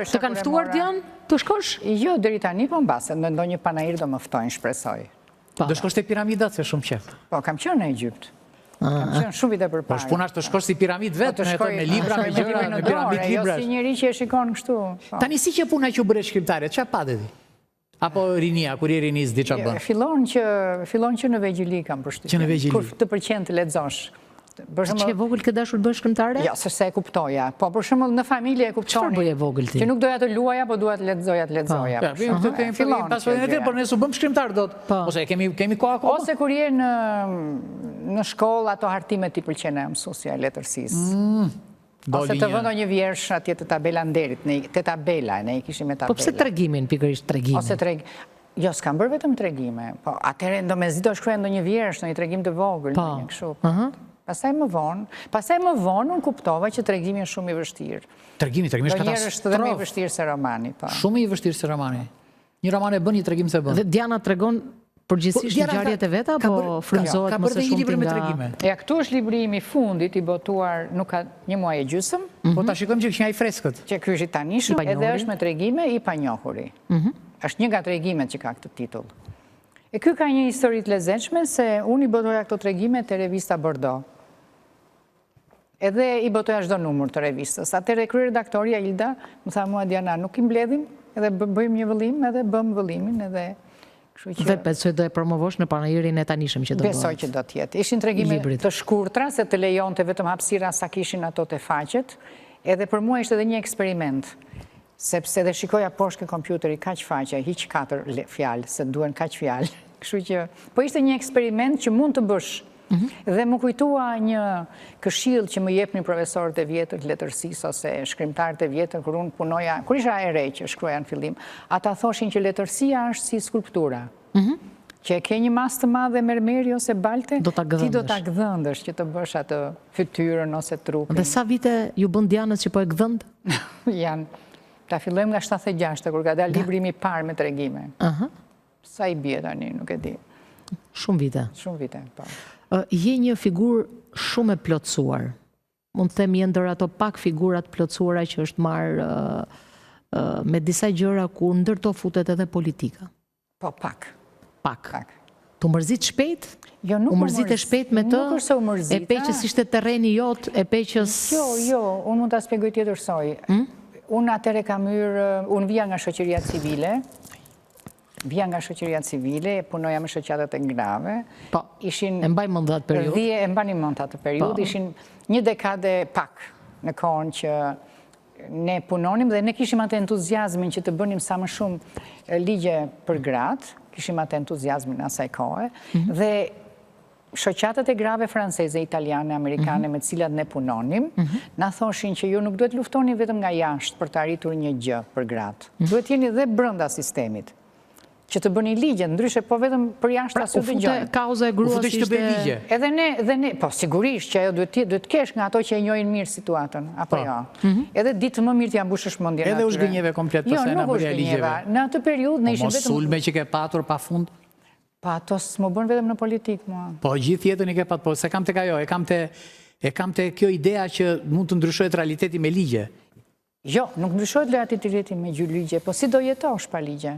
Të kanë ftuar Dian të shkosh? Jo, deri tani po mbase, në ndonjë panair do më ftojnë, shpresoj. Do shkosh te piramidat, se shumë qef. Po, kam qenë në Egypt. Kam qenë shumë vite përpara. Po shpunash të shkosh si piramid vetë, me libra, me gjëra, me piramid librash. Jo si njeri që e shikon kështu. Tani si që puna që u bëre shkrimtare, çfarë patë ti? Apo rinia, kur je rinis di çfarë bën? Fillon që në vegjëli kam përshtypjen. Që në vegjëli. Kur të pëlqen të lexosh. Që e vogël ke dashur të bësh shkrimtare? Jo, se e kuptoja. Po, për shembull, në familje e kuptoni. Çfarë bëje vogël ti? Që nuk doja të luaja, po duhet të lexoja. Fillon pasojën e tij, por ne s'u bëm shkrimtar dot. Ose kemi kohë akoma. Ose kur je në shkollë, ato hartimet i pëlqen e mësuesja e letërsisë. Ose të vëndo një vjersh atje të tabela nderit, te tabela, ne i kishim me tabela. Po pse tregimin, pikërisht tregimin? Ose jo, s'kam bërë vetëm tregime. Po, atëre ndomezi do shkruaj ndonjë vjersh, ndonjë tregim të vogël, ndonjë kështu. Pastaj më vonë, unë kuptova që tregimi është shumë i vështirë. Tregimi është katastrofë. Do njerë është dhe më i vështirë se romani. Shumë i vështirë se romani. Një roman e bën, një tregim se bën. Dhe Diana tregon përgjithsisht në ngjarjet e veta, apo frymëzohet më së shumti nga... Ja, këtu është librimi fundit i botuar nuk ka një muaj e gjysmë. Po ta shikojmë që kështë një i freskët. Që ky është i tanishëm, edhe është me tregime i panjohuri. Është një nga tregimet që ka këtë titull. E ky ka një histori të lezetshme se unë i botoja këto tregime te revista Bordeaux. Edhe i botoja çdo numër të revistës. Atëherë kryeredaktoria Ilda më tha mua Diana, nuk i mbledhim, edhe bëjmë një vëllim, edhe bëm vëllimin, edhe Dhe besoj do e promovosh në panairin e tanishëm që do bëhet. Besoj që do t'jetë. Ishin tregime të shkurtra, se të lejon të vetëm hapësira sa kishin ato të faqet, edhe për mua ishte edhe një eksperiment, sepse dhe shikoja poshtë ke kompjuteri kaq faqe, hiq 4 fjalë, se duen kaq fjalë. Kështu që, po ishte një eksperiment që mund të bësh. Dhe më kujtua një këshill që më jepnin profesorët e vjetër të letërsisë ose shkrimtarët e vjetër kur unë punoja, kur isha e re që shkruaja në fillim, ata thoshin që letërsia është si skulptura. Që e ke një mas të madhe mermeri ose balte, ti do ta gdhëndësh që të bësh atë fytyrën ose trupin. Dhe sa vite ju bën Dianës që po e gdhënd? Janë, ta fillojmë nga 76, kur ka dalë librimi i parë me tregime. Sa i bie tani, nuk e di. Shumë vite. Shumë vite, po. Je një figurë shumë e plotësuar. Mund të them ndër ato pak figurat plotësuara që është marrë me disa gjëra kur ndërto futet edhe politika. Po, pak. Pak. Tu mërzit shpejt? Jo, nuk u mërzit e shpejt me të? Nuk është se u mërzita. E peqës ishte terreni jot, e peqës... Jo, unë mund të aspegoj tjetër soj. Unë atëre kam unë vija nga shoqëria civile, punoja me shoqatat e grave. Po, e mbaj mend atë periudhë? E mbani mend atë periudhë, ishin një dekade pak në kohën që ne punonim dhe ne kishim atë entuziazmin që të bënim sa më shumë ligje për gratë, kishim atë entuziazmin asaj kohe, dhe shoqatat e grave franceze, italiane, amerikane me cilat ne punonim, na thoshin që ju nuk duhet luftoni vetëm nga jashtë për të arritur një gjë për gratë. Duhet jeni dhe brenda sistemit. Që të bëni ligje, ndryshe po vetëm për jashtë asë të gjojnë. Kauza e gruas ishte... Edhe ne, po sigurisht që ajo duhet kesh nga ato që e njojnë mirë situatën, apo jo. Edhe ditë më mirë t'ja mbushësh mendjen atyre. Edhe u zgënjeve komplet pasaj në bërja ligjeve. Në atë periudhë ne ishim vetëm... Po sulme që ke patur pa fund? Pa ato s'më bën vetëm në politikë, mua. Po gjithë jetën i ke patur, po se kam të kajo, e kam të kjo idea që mund të ndryshojt realiteti me ligje. Jo, nuk ndryshojt realiteti me ligje, po si do jetosh pa ligje?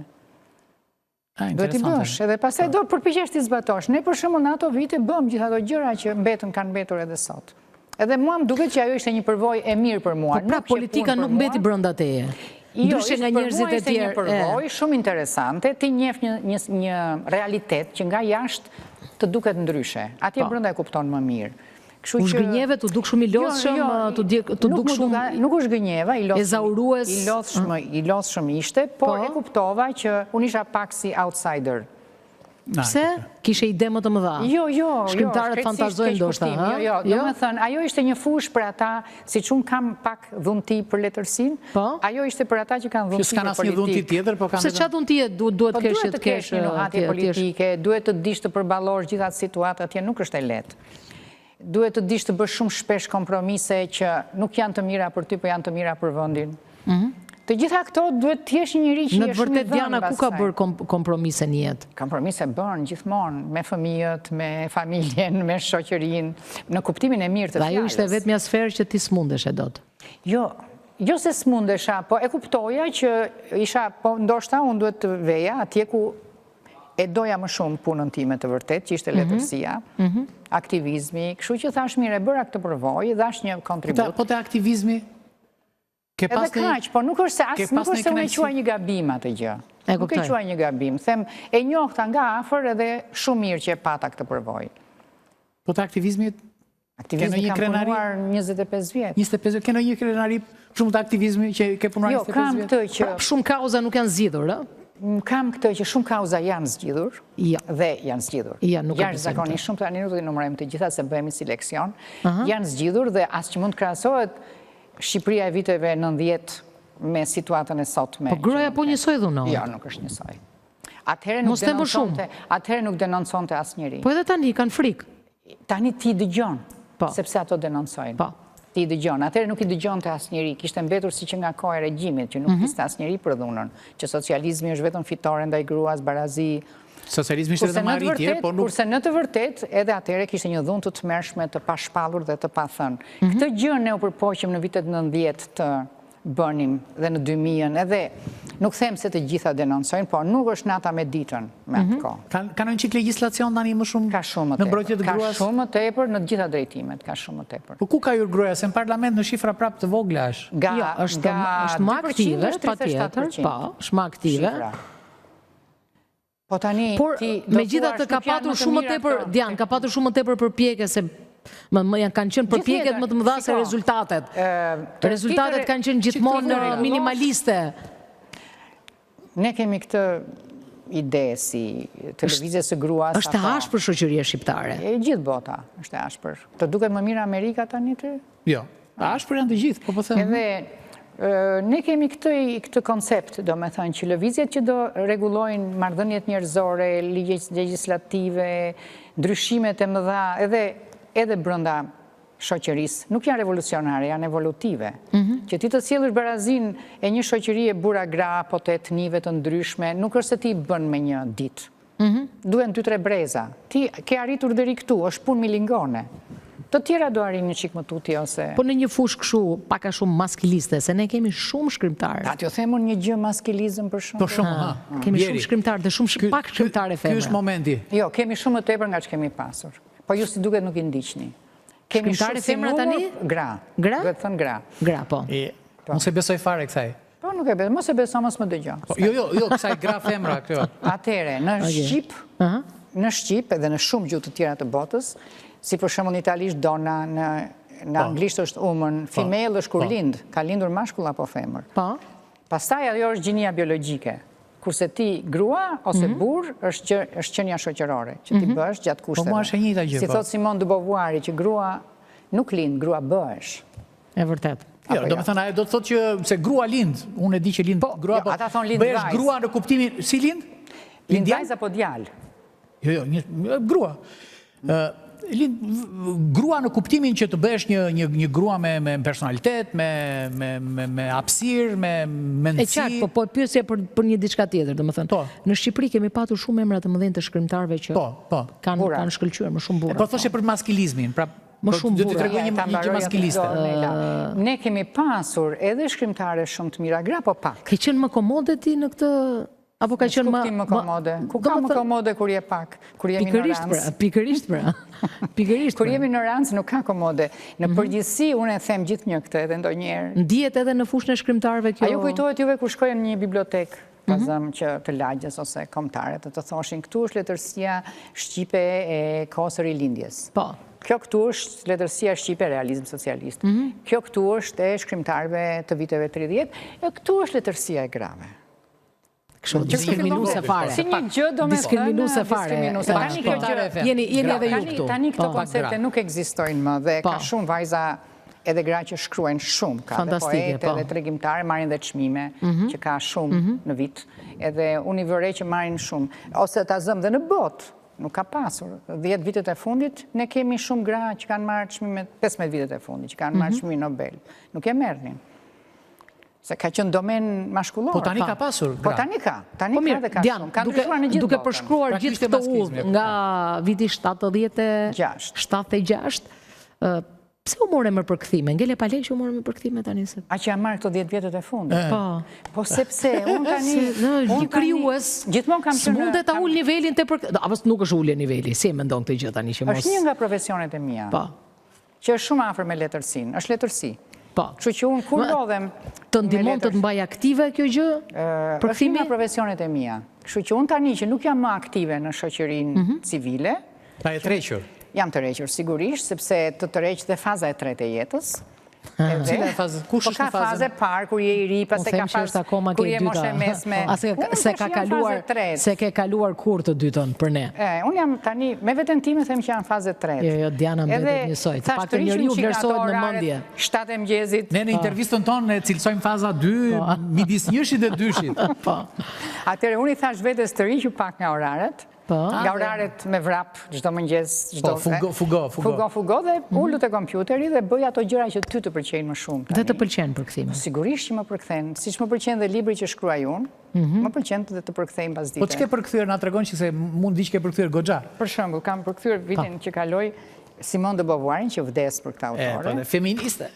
Do t'i bësh, edhe pasaj do përpiqesh t'i zbatosh. Ne për shembull në ato vite bëm gjithë ato gjëra që kanë mbetur edhe sot. Edhe mua më duket që ajo ishte një përvojë e mirë për mua. Po pra politika nuk mbeti brenda teje. Ndryshe nga njerëzit e tjerë. Një përvojë shumë interesante, ti njeh një realitet që nga jashtë të duket ndryshe. Atje brenda e kupton më mirë. U zgënjeve, tu duk shumë i lodhshëm, tu duk shumë... Nuk u zgënjeva, i lodhshëm ishte, por e kuptova që unë isha pak si outsider. Pse? Kishe ide më të mëdha? Jo, shkrimtarët fantazojnë ndoshta, ha? Jo, do me thënë, ajo ishte një fush për ata, si që unë kam pak dhunti për letërsin, ajo ishte për ata që kanë dhunti për politikë. Pse qa dhunti e duhet të kesh një nuhatje politike, duhet të dish të përballorësh gjitha situatat, atje nuk është e lehtë. Duhet të dish të bësh shumë shpesh kompromise që nuk janë të mira për ty, po janë të mira për vendin. Të gjitha këto duhet të jesh një njëri që në të vërtet Diana ku ka bërë kompromise në jetë? Kompromise bërnë gjithmonë me fëmijët, me familjen, me shoqërinë, në kuptimin e mirë të fjalës. Dhe ajo ishte vetmja sferë që ti s'mundesh e dot. Jo se s'mundesha, po e kuptoja që isha, po ndoshta unë duhet të veja atje ku e doja më shumë punën time të vërtet, që ishte letërsia, aktivizmi, kështu që thash mire, bëra këtë përvojë, dhash një kontribut. Po të aktivizmi? Edhe kaq, po nuk është se unë e quaj një gabim atë gjë. Nuk e quaj një gabim. Them, e njohta nga afër edhe shumë mirë që e pata këtë përvojë. Po të aktivizmit? Aktivizmi kam punuar 25 vjetë. 25 vjetë, keno një krenari shumë të aktivizmi që ke punuar 25 vjetë? Jo, kam këtë që... Shumë kauza nuk janë zgjidhur, Kam këtë që shumë kauza janë zgjidhur dhe janë zgjidhur. Janë zakonisht shumë të anë nuk të numërojmë të gjitha se bëhemi si leksion. Janë zgjidhur dhe asë që mund të krahasohet Shqipëria e viteve 90 me situatën e sotme. Po gruaja po njësoj dhunohet? Jo, nuk është njësoj. Atëhere nuk denonconte asë njëri. Po edhe tani kanë frikë? Tani ti dëgjon, sepse ato denoncojnë. Ti dëgjon. Atëhere nuk i dëgjon të asë njëri. Kishte mbetur si që nga kohë e regjimit, që nuk kiste asë njëri për dhunën. Që socializmi është vetëm fitore ndaj gruas, barazi. Socializmi ishte dhe marritje, po nuk... Kurse në të vërtet, edhe atëre kishte një dhunë të tmerrshme, të pashpallur dhe të pathënë. Këtë gjë ne u përpoqëm në vitet 90 të bënim dhe në 2000, edhe nuk them se të gjitha denoncojnë, po nuk është nata me ditën me atë kohë. Ka në qikë legislacion tani më shumë? Ka shumë më tepër. Ka shumë më tepër në gjitha drejtimet, ka shumë më tepër. Po ku ka jur gruaja? Se në parlament në shifra prapë të vogla është? Jo, është më aktive, patjetër, po, është më aktive. Por me gjithatë ka patur shumë më tepër, Dian, ka patur shumë më tepër përpjekje se kanë qenë përpjekjet më të mëdha se rezultatet. Rezultatet kanë qenë gjithmonë minimaliste. Ne kemi këtë ide si televizje së gruas. Është e ashpër shoqëria shqiptare. E gjithë bota është e ashpër. Të duket më mirë Amerika tani ty? Jo, ashpër janë të gjithë, po them. Ne kemi këtë koncept, do me thënë, që lëvizjet që do regulojnë marrëdhëniet njerëzore, ligjet legislative, ndryshimet e mëdha, edhe brenda shoqërisë, nuk janë revolucionare, janë evolutive. Që ti të sjellësh barazin e një shoqërie bura gra, po të etnive të ndryshme, nuk është se ti bën me një ditë. Duhen 2-3 breza. Ti ke arritur deri këtu, është punë milingone. Të tjera do arrin një qikë më tuti ose... Po në një fush këshu, paka shumë maskiliste, se ne kemi shumë shkrimtarë. Ta t'jo themun një gjë maskilizm për shumë. Po shumë, ha. Kemi shumë shkrimtarë dhe shumë pak shkrimtarë e femra. Ky është momenti. Jo, kemi shumë më tepër nga që kemi pasur. Po ju si duket nuk i ndiqni. Shkrimtarë e femra tani? Gra. Gra? Duhet thënë gra. Gra, po. Mos e besoj fare kësaj. Po nuk e besoj, mos e besoj, mos më dëgjo. Jo, kësaj gra femra kjo. Atere, në Shqip edhe në shumë gjuhë të tjera të botës, si për shembull në italisht donna, në anglisht është woman, female është kur lind, ka lindur mashkull apo femër. Pastaj ajo është gjinia biologjike. Kurse ti grua ose burr është qenia shoqërore, që ti bësh gjatë kushteve. Po mua është e njëjta gjë. Si thot Simone de Beauvoir, që grua nuk lind, grua bëhesh. E vërtet. Jo, do me thënë, ajo do të thotë që se grua lind, unë e di që lind grua, po bëhesh grua në kuptimin, si lind? Lind vajza apo djalë? Jo, grua. Grua në kuptimin që të bëhesh një grua me personalitet, me hapësirë, me mendësi. E qartë, po pyesja për një diçka tjetër, do më thënë. Në Shqipëri kemi patur shumë emra të mëdhenj të shkrimtarëve që kanë shkëlqyer, më shumë burra. Po thoshe për maskilizmin, pra më shumë burra. Do të tregoj një gjë maskiliste. Ne kemi pasur edhe shkrimtare shumë të mira, gra po pak. Ke qenë më komode ti në këtë... Apo ka qenë më komode? Ku ka më komode kur je pak? Kur jemi në rancë? Pikërisht pra. Kur jemi në rancë nuk ka komode. Në përgjithësi, unë e them gjithë një këtë edhe ndonjëherë. Ndihet edhe në fushën e shkrimtarëve kjo? Ajo kujtohet juve kur shkojnë në një bibliotekë, pazëm që të lagjes ose kombëtare, të thoshin, këtu është letërsia shqipe e kohës së rilindjes. Po. Kjo këtu është letërsia shqipe realizm socialist. Kjo këtu është e shkrimtarëve të viteve 30, e këtu është letërsia e grave. Diskriminuese fare. Si një gjë do me Diskriminuese fare. Jeni edhe ju këtu. Tani këto koncepte nuk ekzistojnë më dhe ka shumë vajza edhe gra që shkruajnë shumë. Ka dhe poete dhe tregimtare, marrin dhe çmime që ka shumë në vit. Edhe univere që marrin shumë. Ose ta zëm dhe në botë. Nuk ka pasur. 10 vitet e fundit, ne kemi shumë gra që kanë marrë çmime, 15 vitet e fundit, që kanë marrë çmimin Nobel. Nuk e merrnin. Se ka qënë domen mashkullor. Po tani ka pasur, Po tani ka. Tani ka dhe ka shumë. Ka ndryshuar në gjithë duke botën. përshkruar gjithë këtë udhë nga viti 76, pse u more më përkthime? Ngele Palek që u more më përkthime tani se? A që jam marrë këto 10 vjetët e fundit? Po sepse, unë tani... Një kryuës, s'munde ta ullë nivelin të përkthime. Apës nuk është ullë niveli, si e mendon këtë gjë tani që mos... është një nga profesionet e mia, që është shumë afër me letërsinë, është letërsi. Kështu që unë kur lodhem... Të ndihmon të të mbaj aktive kjo gjë? Është një nga profesionet e mia. Kështu që unë tani që nuk jam më aktive në shoqërinë civile... Ta e treqër? Jam të reqër, sigurisht, sepse të reqë dhe faza e tretë e jetës. Cila e fazë? Kush është në fazën? Ka faze parë, kur je i ri, pas e ka fazë, kur je moshe mesme. Se ke kaluar kur të dytën për ne? Unë jam tani, me vetën time them që janë faze tretë. Jo, Diana mbetet njësoj, të pak të njëriu vlerësohet në mëndje. 7 e mëngjesit. Ne në intervistën tonë e cilësojmë faza 2, midis 1-shit dhe 2-shit. Atëre, unë i thash vetes të riqë pak nga oraret, nga oraret me vrap, gjdo mëngjes, fugo dhe ullu të kompjuteri dhe bëj ato gjëra që ty të pëlqejnë më shumë. Dhe të pëlqenë përkthime? Sigurisht që më përkthejnë, si që më pëlqenë dhe libri që shkruaj unë, më pëlqenë dhe të përkthejnë pas dite. Po që ke përkthyer, nga tregon që se mund di që ke përkthyer goxha? Për shembull, kam përkthyer vitin që kaloi Simone de Beauvoirin që vdes për këtë autore. Feministe.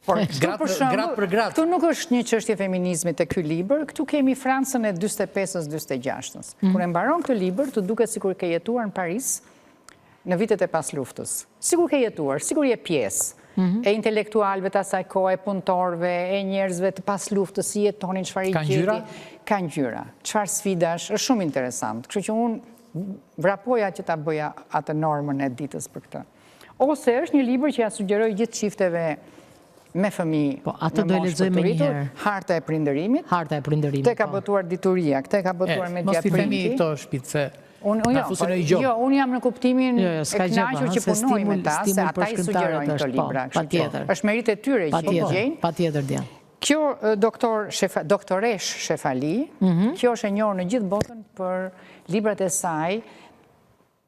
Gratë për gratë. Këtu nuk është një çështje feminizmi të ky libër, këtu kemi Francën e 45-46. Kur e mbaron këtë libër, të duket sikur ke jetuar në Paris në vitet e pas luftës. Sikur ke jetuar, sikur je pjesë e intelektualëve të asaj kohe, e punëtorëve, e njerëzve të pas luftës, si jetonin, çfarë i gjeti. Ka ngjyra, çfarë sfidash, është shumë interesant. Kështu që unë vrapoja që ta bëja atë normën e ditës për këtë. Ose është një libër që ja sugjeroj gjithë çifteve me fëmijë. Po, atë do e lexoj më një herë. Harta e prindërimit. Harta e prindërimit. Këte ka botuar dituria, këte ka botuar me gjatë prindi. Mos t'i këto shpitë se Jo, unë jam në kuptimin e kënaqur që punoj me ta, se ata i sugjerojnë këto libra. Është merit e tyre që i gjejnë. Patjetër, Dian. Kjo doktoresh Shefali, kjo është e njohur në gjithë botën për librat e saj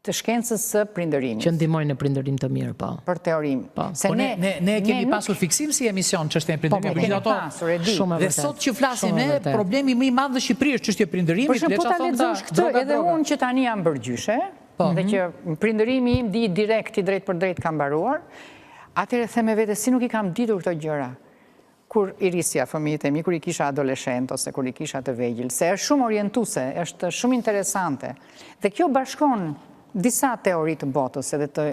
të shkencës së prindërimit. Që ndihmojnë në prindërim të mirë, po. Për teorim. Ne kemi pasur fiksim si emision çështja e prindërimit. Po, kemi pasur, e di. Dhe sot që flasim ne, problemi më i madh në Shqipëri është çështja e prindërimit. Për shembull, po ta lexosh këtë, edhe unë që tani jam bërgjyshe, dhe që prindërimi im di direkt, i drejt për drejt ka mbaruar, atëherë them me vete si nuk i kam ditur këto gjëra. Kur i risja fëmijët e mi, kur i kisha adoleshent ose kur i kisha të vegjël, se është shumë orientuese, është shumë interesante. Dhe kjo bashkon disa teori të botës edhe të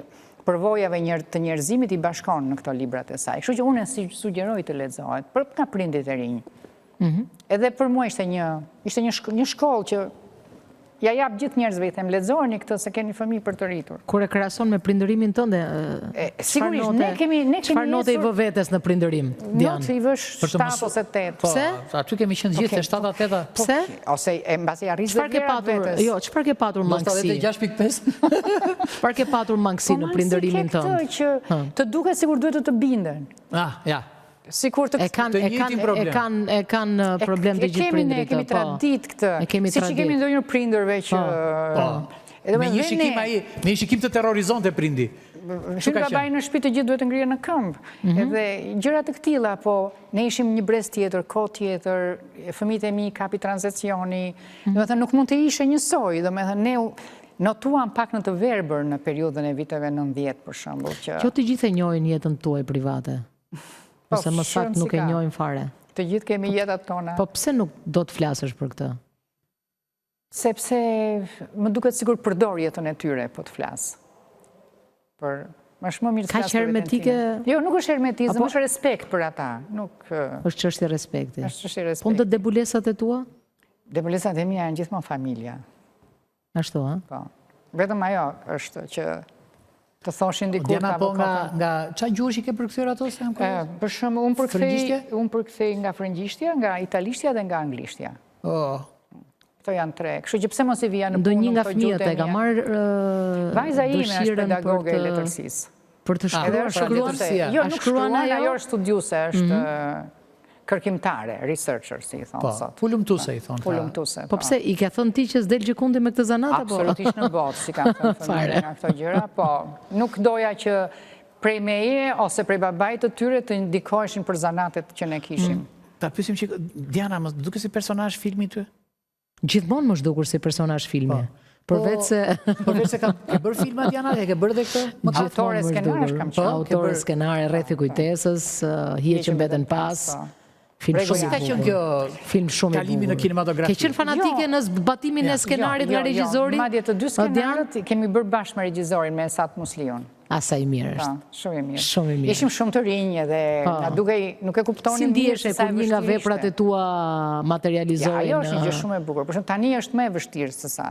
përvojave të njerëzimit i bashkon në këto librat e saj. Kështu që unë e sugjeroj të lexohet për nga prindit e rinj. Edhe për mua ishte një shkollë që ja jap gjithë njerëzve, i them lexoni këtë se keni fëmijë për të rritur. Kur e krahason me prindërimin tënde, sigurisht ne kemi çfarë note i vë vetes në prindërim? Note i vësh 7 ose 8. Pse? Aty kemi qenë gjithë 7-8. Pse? Ose mbasi arris të vetes. Jo, çfarë ke patur mangësi? 6.5. Çfarë ke patur mangësi në prindërimin tënd? Që të duket sikur duhet të binden. Ja. Sikur të e kanë problem të gjithë prindërit. E kemi tradit këtë. Si që kemi ndonjë prindërve që... Me një shikim të terrorizonte prindi. Shumë babaj në shtëpi të gjithë duhet të ngrihen në këmbë. Edhe gjëra të këtilla, po ne ishim një brez tjetër, kohë tjetër, fëmijët e mi kapi tranzicioni, domethënë nuk mund të ishe njësoj, domethënë ne notuam pak në të verbër në periudhën e viteve 90 për shembull që... Kjo të gjithë e njohin jetën tuaj private. Ose më saktë nuk e njohin fare. Të gjithë kemi jetat tona. Po pse nuk do të flasësh për këtë? Sepse më duket sigur përdor jetën e tyre po të flas. Është më mirë të flas për vetën time. Jo, nuk është hermetizëm, është respekt për ata. Është çështje respekti. Është çështje respekti. Po ndë debulesat e tua? Debulesat e mia janë gjithmonë familja. Ashtu, ha? Po. Vetëm ajo është që të thoshin dikur Diana, po nga qa gjuhësh i ke përkthyer ato? Për shembull, unë përkthej nga frëngjishtja, nga italishtja dhe nga anglishtja. Këto janë 3. Kështu që pse mos i vija në punë. Ndonjë nga fëmijët e ka marrë vajza ime është pedagoge e letërsisë. Për të shkruar? Jo, nuk shkruan, ajo është studiuse, është kërkimtare, researcher, si i thonë sot. Pullumtuse, i thonë. Pullumtuse, po. pse, i ka thënë ti që s'del gjikundi me këtë zanat? Absolutisht në botë, si ka thënë fëmijë nga këto gjëra, po. Nuk doja që prej meje ose prej babait të tyre të ndikoheshin për zanatet që ne kishim. Ta pysim që Diana, më duke si personazh filmi ty? Gjithmonë më zhdukur si personazh filmi. Përveç se ke bërë filma Diana, e ke bërë dhe këtë? Autore skenare kam qenë. Autore skenare, Rrethi kujtesës, Hije që mbeten pas. Film shumë kalimi në kinematografi. Ke qenë fanatike në zbatimin e skenarit nga regjizorit? Madje të dy skenarët kemi bërë bashkë me regjizorin, me Esat Musliun. Asa i mirë është. Shumë i mirë. Ishim shumë të rinjë dhe na dukej nuk e kuptonim mirë se sa një nga veprat e tua materializohen. Ajo është një gjë shumë e bukur. Por tani është më e vështirë se sa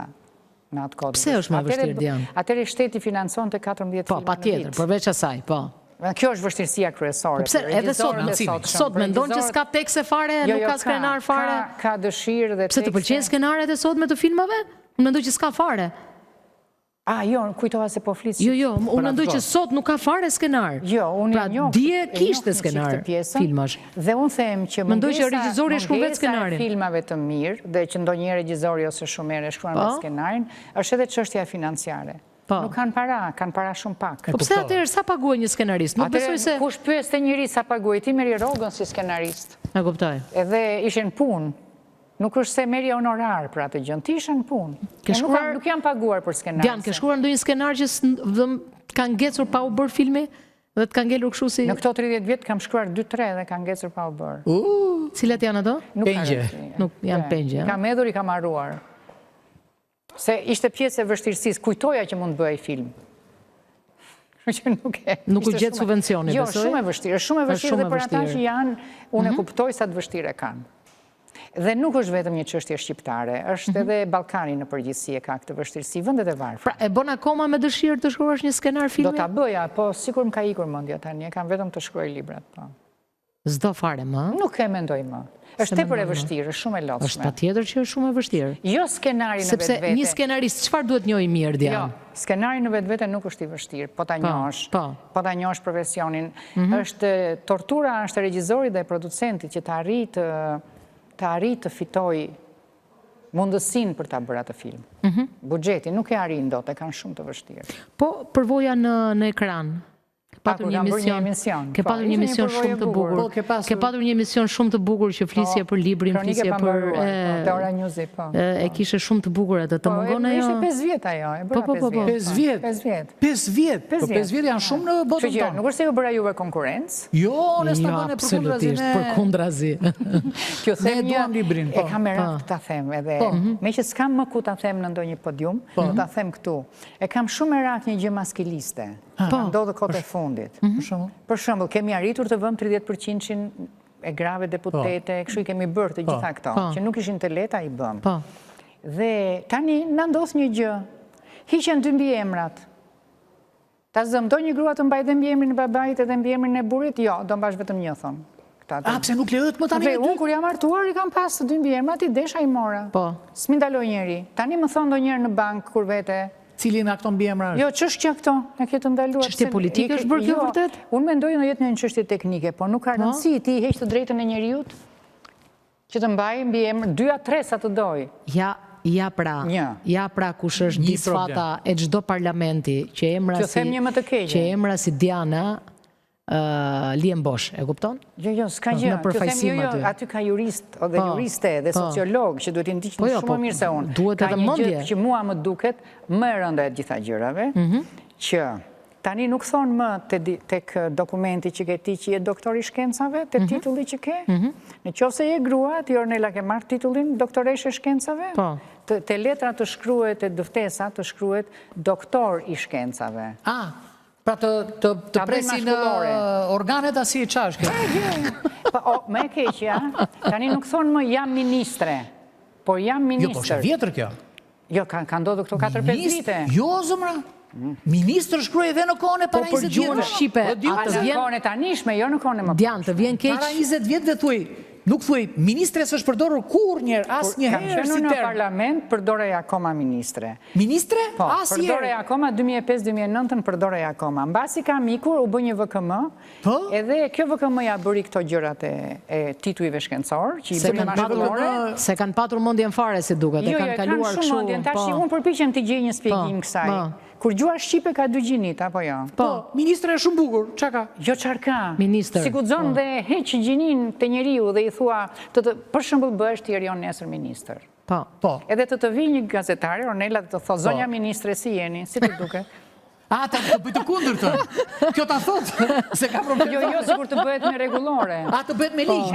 në atë kohë. Pse është më e vështirë, Diana? Atëherë shteti financonte 14 filma. Po, patjetër, përveç asaj, po. Kjo është vështirësia kryesore. Pse edhe sot mendon që s'ka tekste fare, nuk ka skenar fare? Ka dëshirë dhe tekste. Pse të pëlqejnë skenaret e sotme të filmave? Unë mendoj që s'ka fare. Jo, kujtova se po flisë. Jo, unë mendoj që sot nuk ka fare skenar. Jo, unë e njoh. Pra dje kishte skenar filmash. Dhe unë them që mendoj që regjizori e shkruan vetë skenarin. Filmave të mirë dhe që ndonjë regjizori ose shumë herë shkruan vetë skenarin, është edhe çështja financiare. Nuk kanë para shumë pak. Po pse atëherë sa paguaj një skenarist? Nuk besoj se kush pyeste njëri sa paguaj, ti merri rrogën si skenarist. E kuptoj. Edhe ishin punë. Nuk është se merri honorar për atë gjë, ti ishin punë. Nuk janë paguar për skenar. Dian, ke shkruar ndonjë skenar që ka ngecur pa u bërë filmi dhe të ka ngelur kështu si? Në këto 30 vjet kam shkruar 2-3 dhe ka ngecur pa u bërë. Cilat janë ato? Pengje. Nuk janë pengje. Kam hedhur, i kam harruar. Se ishte pjesë e vështirësisë, kujtoja që mund të bëj film. Nuk u gjetë subvencioni, besoj? Jo, shumë e vështirë. Shumë e vështirë dhe për ata që janë, unë e kuptoj sa të vështirë e kanë. Dhe nuk është vetëm një çështje shqiptare, është edhe Ballkani në përgjithësi e ka këtë vështirësi, vendet e varfër. Pra, e bën akoma me dëshirë të shkruash një skenar filmi? Do ta bëja, po sikur më ka ikur mendja tani, e kam vetëm të shkruaj librat, po. S'do fare më? Nuk e mendoj më. Është tepër e vështirë, është shumë e lodhshme. Është patjetër që është shumë e vështirë. Jo skenari në vetvete. Sepse një skenarist çfarë duhet njohë mirë, Diana? Jo, skenari në vetvete nuk është i vështirë, po ta njohësh. Po ta njohësh profesionin. Është tortura është regjizorit dhe producentit që të arrit të fitoj mundësinë për ta bërë atë film. Buxheti nuk e arrin dot, e kanë shumë të vështirë. Po përvoja në ekran. Ke patur një emision shumë të bukur. Ke patur një emision shumë të bukur që flisje për librin, flisje për Teora Newsi, po. E kishe shumë të bukur atë. Të mungon ajo? Ishte 5 vjet ajo, e bëra 5 vjet. 5 vjet? 5 vjet? Po 5 vjet janë shumë në botën tonë. Nuk është se ju bëra juve konkurrencë? Jo, në stafane për kundrazi. Kjo them një, e kam me radhë ta them edhe, me që s'kam më ku ta them në ndonjë podium, do ta them këtu. E kam shumë me radhë një gjë maskiliste. Ndodhë kote fundit. Për shembull, kemi arritur të vëmë 30% e grave deputete, kështu i kemi bërë të gjitha këto, që nuk ishin të leta i bëm. Dhe tani në ndodhë një gjë, hiqen 2 mbiemrat. Ta zëm, do një grua të mbaj dhe mbiemrin e babait edhe mbiemrin e burrit? Jo, do mbash vetëm një, thonë. Pse nuk lejohet më tani me 2? Unë kur jam martuar i kam pas 2 mbiemrat, i desha i mora. S'mi ndaloj njeri. Tani më thonë do njerë në bank kur vete. Cili nga këto mbiemra? Jo, çështja këto, në këtë ndaluar. Çështje politike është bërë kjo vërtet? Unë mendoj në jetë një çështje teknike, po nuk ka rëndësi ti heq të drejtën e njeriut që të mbajë mbiemër 2 a 3 sa të doj. Ja pra kush është disfata e çdo parlamenti që emra si Diana Lien Bosh, e kupton? Jo, s'ka gjë. Aty ka jurist dhe juriste dhe sociolog që duhet i ndiqni shumë më mirë se unë. Duhet edhe mendje. Ka një gjë që mua më duket më e rënda e gjitha gjërave, që tani nuk thonë më tek dokumenti që ke ti që je doktor i shkencave, te titulli që ke. Në qoftë se je grua, ti Ornella ke marrë titullin doktoreshe shkencave, te letra të shkruhet, te dëftesa të shkruhet doktor i shkencave. Pra të presin organet asi e qashke. Me keqja, tani nuk thonë më jam ministre, por jam minister. Jo, po është vjetër kjo. Jo, ka ndodhë këto 4-5 vite. Jo, zëmra. Ministr shkruaj dhe në kone para 20 vjetë. Po për gjuhën shqipe. Në kone tanishme, jo në kone më. Dian, të vjen keq. Para 20 vjetë dhe thuj, nuk thuj, ministre së është përdorur kur njerë, asë një herë si term. Kam qenë në parlament, përdorej akoma ministre. Ministre? Po, përdorej akoma 2005-2009 përdorej akoma. Mbasi kam ikur, u bë një VKM, edhe kjo VKM-ja bëri këto gjërat e titujve shkencor, që i bëri mashkullore. Se kanë patur mendjen fare si duket, e kanë kaluar kështu. Unë përpiqem të gjej një shpjegim kësaj. Kur gjua Shqipe ka 2 gjinit, apo jo? Po, ministre e shumë bukur, qa ka? Jo qarka. Minister. Si guxon dhe heq gjinin të njeriu dhe i thua, për shembull bëhesh ti Erion nesër ministër. Po. Edhe të vi një gazetare, Ornella, të thot, zonja ministre, si jeni, si të duke? Ta bëjtë kundër të. Kjo ta thot, se ka problem. Jo, sigur të bëhet me regulore. Të bëhet me ligj,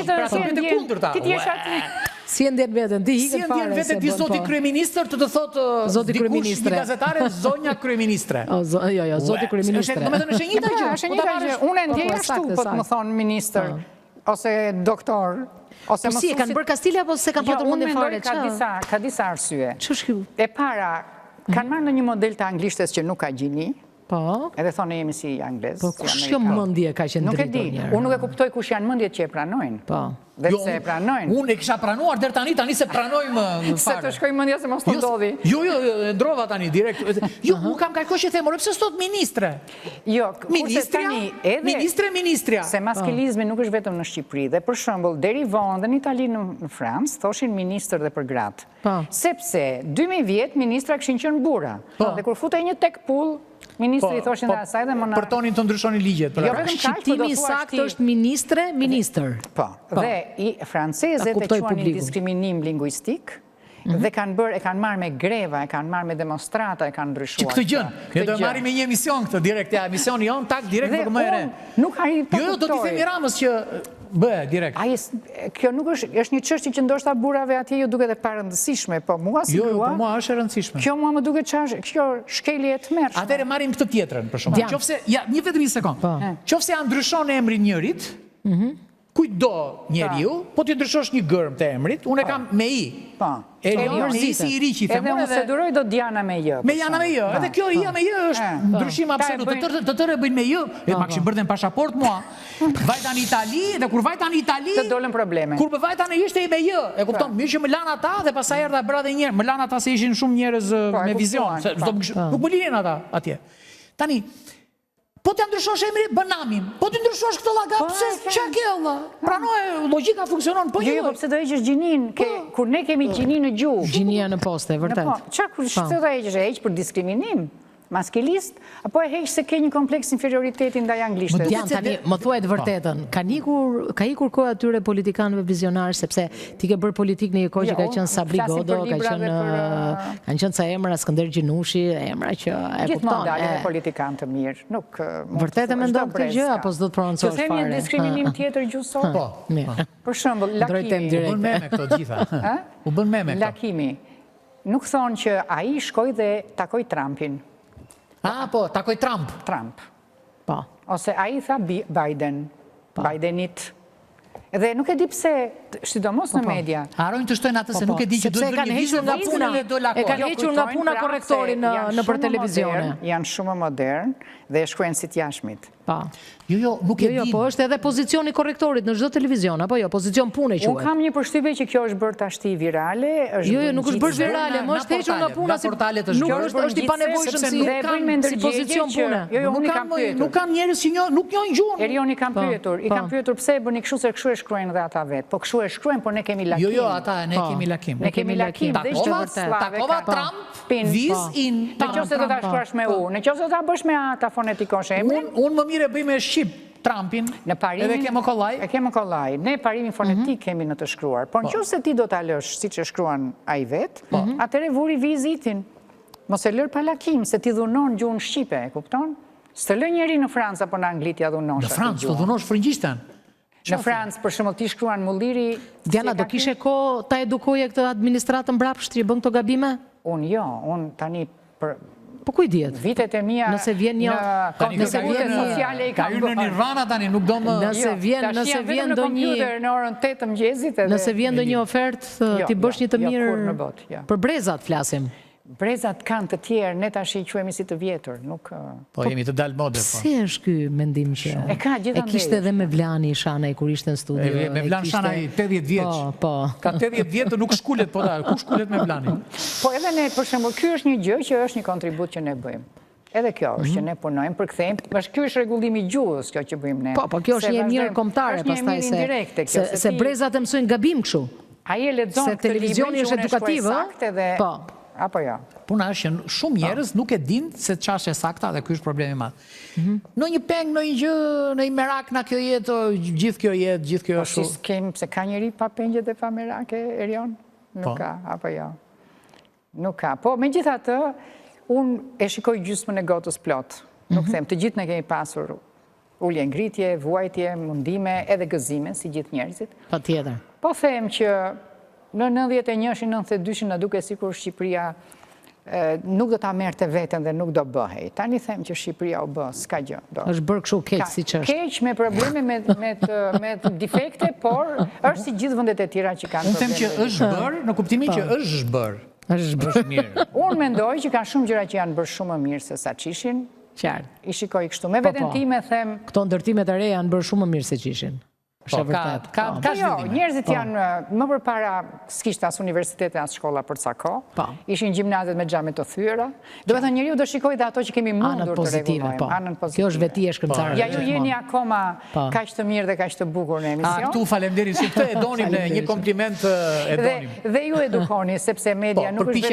pra të bëjtë kundër ta. Ti t'jesh aty. Si e ndjen vetën, ti hikën fare. Si e ndjen vetën ti zoti kryeministër të thotë dikush një gazetare zonja kryeministre. Jo, zoti kryeministre. Do me të në shenjita gjë. Shenjita gjë. Unë e ndjej ashtu, po të më thonë ministër, ose doktor. Po si e kanë bërë Kastilja, apo se kanë patur mundin fare? Ka disa arsye. Që shkju? E para, kanë marrë në një model të anglishtes që nuk ka gjini, edhe thonë jemi si anglez. Po kush kjo mëndje ka qenë dritur njerë? Nuk e di, unë nuk e kuptoj kush janë mëndjet që e pranojnë. Dhe se e pranojnë. Unë e kisha pranuar dherë tani se pranojmë fare. Se të shkoj mëndja se mos të ndodhi. Jo, ndrova tani, direkt. Jo, u kam kajko që themore, pëse sot ministre? Jo, ministria. Se maskilizmi nuk është vetëm në Shqipëri, dhe për shembull, deri vonë dhe në Itali në Francë, thoshin minister dhe për gratë. Sepse 2000 vjet ministra këshin qenë burra. Dhe kur futej një tek pull, ministri i thoshin dhe asaj dhe për tonin të ndryshoni ligjet. Shqiptimi i saktë është minister. Po, dhe i francezët e quajnë diskriminim lingvistik, dhe e kanë marrë me greva, e kanë marrë me demonstrata, e kanë ndryshuar. Që këtë gjën, ne do marrim me një emision këtë direkt, emisioni jon tak direkt për më e re. Nuk arrit ta kuptoj. Jo, do t'i themi Ramës që bëhe direkt. Kjo nuk është një çështje që ndoshta burrave atje ju duket e parëndësishme, po mua si grua. Jo, po mua është e rëndësishme. Kjo mua më duket kjo shkelje e tmerrshme. Atëherë marrim këtë tjetrën për shkak. Qofse një vetëm një sekond. Qofse ja ndryshon emrin njërit, kujdo njeriu, po ti ndryshosh një gërm të emrit, unë e kam me i. Erion si i riqi, edhe unë se duroj do Diana me jë. Me Jana me jë, edhe kjo ija me jë është ndryshim absolut, të tërë e bëjnë me jë, ma këshim bërë dhe në pashaport mua, vajta në Itali, dhe kur vajta në Itali, të dolën probleme. Kur vajta në ishte i me jë, e kupton, mirë që më lanë ata dhe pasaj erdha bra dhe njerë, më lanë ata se ishin shumë njerëz me vizion, nuk më lirin ata atje. Tani, po të ndryshosh emri, bën namin. Po të ndryshosh këtë lagap, pëse që ke olla? Pranoj, logika funksionon, po jo. Jo, pëse do eqesh gjinin, kur ne kemi gjinin në gjuhë. Gjinia në poste, vërtet. Qa, kur shtë do eqesh, e eq për diskriminim? Maskilist, apo e heq se ke një kompleks inferioritetin ndaj anglishtes? Tani, më thuaj të vërtetën, ka ikur kohë atyre politikanëve vizionarë, sepse ti ke bërë politik në një kohë që ka qenë Sabri Godo, kanë qenë ca emra Skënder Gjinushi, emra që e kupton. Gjithmonë dalin e politikanë të mirë, nuk... Vërtet e mendon këtë gjë, apo s'do të prononcosh fare? Që them një diskriminim tjetër gjusor? Po, për shembull, Lakimi. Nuk thonë që ai shkoj dhe takoj Trumpin. Po, takoj Trump. Trump. Po. Ose a i tha Bidenit. Edhe nuk e di pse, sidomos në media. Arojnë të shtojnë atë se nuk e di që duhet bërë një vizë dhe puna. E kanë hequr nga puna korrektori në për televizione. Janë shumë modern dhe shkruajnë si t'jashmit. Jo, nuk e di. Po është edhe pozicioni korrektorit në çdo televizion, apo jo, pozicion pune quhet. Unë kam një përshtypje që kjo është bërë tashti virale. Jo, nuk është bërë virale, më është hequr nga puna si portalet është. Nuk është i panevojshëm si pozicion pune. Jo, unë i kam pyetur. Nuk kanë njerëz që nuk njohin gjuhën. Erion i kam pyetur pse e bëni kështu se kështu e shkruajnë dhe ata vet. Po kështu e shkruajnë, por ne kemi lakim. Jo, ata ne kemi lakim. Ne kemi lakim. Takova Trump, viz in. Nëse do ta shkruash me u, nëse do ta bësh me ata fonetikoshe emrin. Unë më mirë bëj me shqip Trumpin, edhe kemë kollaj. E kemë kollaj. Ne parimin fonetik kemi në të shkruar. Por nëse ti do ta lësh siç e shkruan ai vet, atëre vuri vizitin. Mos e lër pa lakim se ti dhunon gjuhën shqipe, e kupton? S'të lë njëri në Francë apo në Angli t'ia dhunosh. Në Francë të dhunosh frëngjishten. Në Francë, për shembull, ti shkruan Mulliri. Diana, do kishe kohë ta edukoje këtë administratën mbrapshtri, bën këto gabime? Unë jo, unë tani për po kuj dihet? Vitet e mia nëse vjen një sociale i ka hyrë në Nirvana tani, nuk do më nëse vjen ndonjë në orën 8 të mëngjesit nëse vjen ndonjë ofertë ti bësh një të mirë për brezat flasim. Brezat kanë të tjerë, ne tash i quhemi si të vjetër, nuk... Po jemi të dalë mode, po. Si është ky mendim që... E kishte edhe me Vlani Shanaj, kur ishte në studio. Me Vlan Shanaj 80 vjeç. Po. Ka 80 vjetë, nuk shkullet, po da, ku shkullet me Vlani? Po edhe ne, për shembull, ky është një gjë që është një kontribut që ne bëjmë. Edhe kjo është që ne punojmë, përkthejmë, ky është rregullimi i gjuhës, kjo që bëjmë ne. Po kjo është një mirë kombëtare, pastaj se brezat e mësojnë gabim kështu. Ai e lexon se televizioni është edukativ, po. apo jo? Puna është që shumë njerëz nuk e din se ç'është e sakta dhe ky është problemi i madh. Në një peng, në një gjë, në një merak na kjo jetë, gjithë kjo është. Si kemi, pse ka njeri pa pengje dhe pa merake, Erion? Nuk ka, apo jo? Nuk ka. Po, megjithatë, unë e shikoj gjysmën e gotës plot. Nuk them, të gjithë ne kemi pasur ulje ngritje, vuajtje, mundime, edhe gëzime, si gjithë njerëzit. Patjetër. Po them që në 91-shin, 92-shin në duke sikur Shqipëria nuk do ta merrte veten dhe nuk do bëhej. Tani them që Shqipëria u bë, s'ka gjë. Është bërë kështu keq siç është. Keq me probleme me defekte, por është si gjithë vendet e tjera që kanë probleme. Unë them që është bërë në kuptimin që është zhbër. Është bërë mirë. Unë mendoj që ka shumë gjëra që janë bërë shumë më mirë se sa ç'ishin. Qartë. I shikoj kështu. Me veten time them, këto ndërtimet e reja janë bërë shumë më mirë se ç'ishin. Ka zhvillime. Njerëzit janë më përpara s'kishte as universitete as shkolla për ca kohë. Ishin gjimnazet me xhame të thyera. Do të thënë njeriu do shikoj dhe ato që kemi mundur të rregullojmë. Anën pozitive. Kjo është veti e shkëmbëtare. Ja, ju jeni akoma kaq të mirë dhe kaq të bukur në emision. Këtu faleminderit se këtë e donim në një kompliment e donim. Dhe ju edukoni sepse media nuk është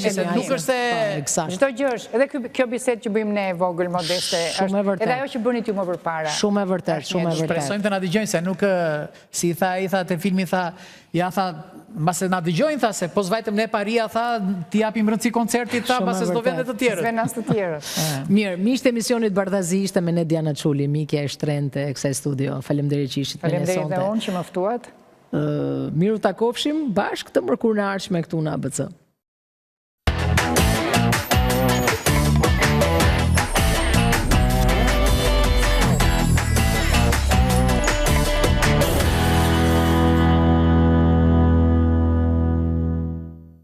vetëm nuk është se çdo gjë është. Edhe kjo bisedë që bëjmë ne e vogël modeste është edhe ajo që bënit ju më përpara. Shumë e vërtet, shumë e vërtet. Presojmë të na dëgjojnë se nuk si i tha të filmi tha mbase na dëgjojnë tha se po zvajtëm ne paria tha t'i japim rëndësi koncertit tha mbase s'do vendet të tjerët. Venas të tjerët. Mirë, miqtë e emisionit Bardhazi ishte me ne Diana Çuli, mikja e shtrenjtë e kësaj studio. Faleminderit që ishit me ne sonte. Faleminderit dhe unë që më ftuat. Miru takofshim bashkë të mërkurë në ardhshme këtu në ABC.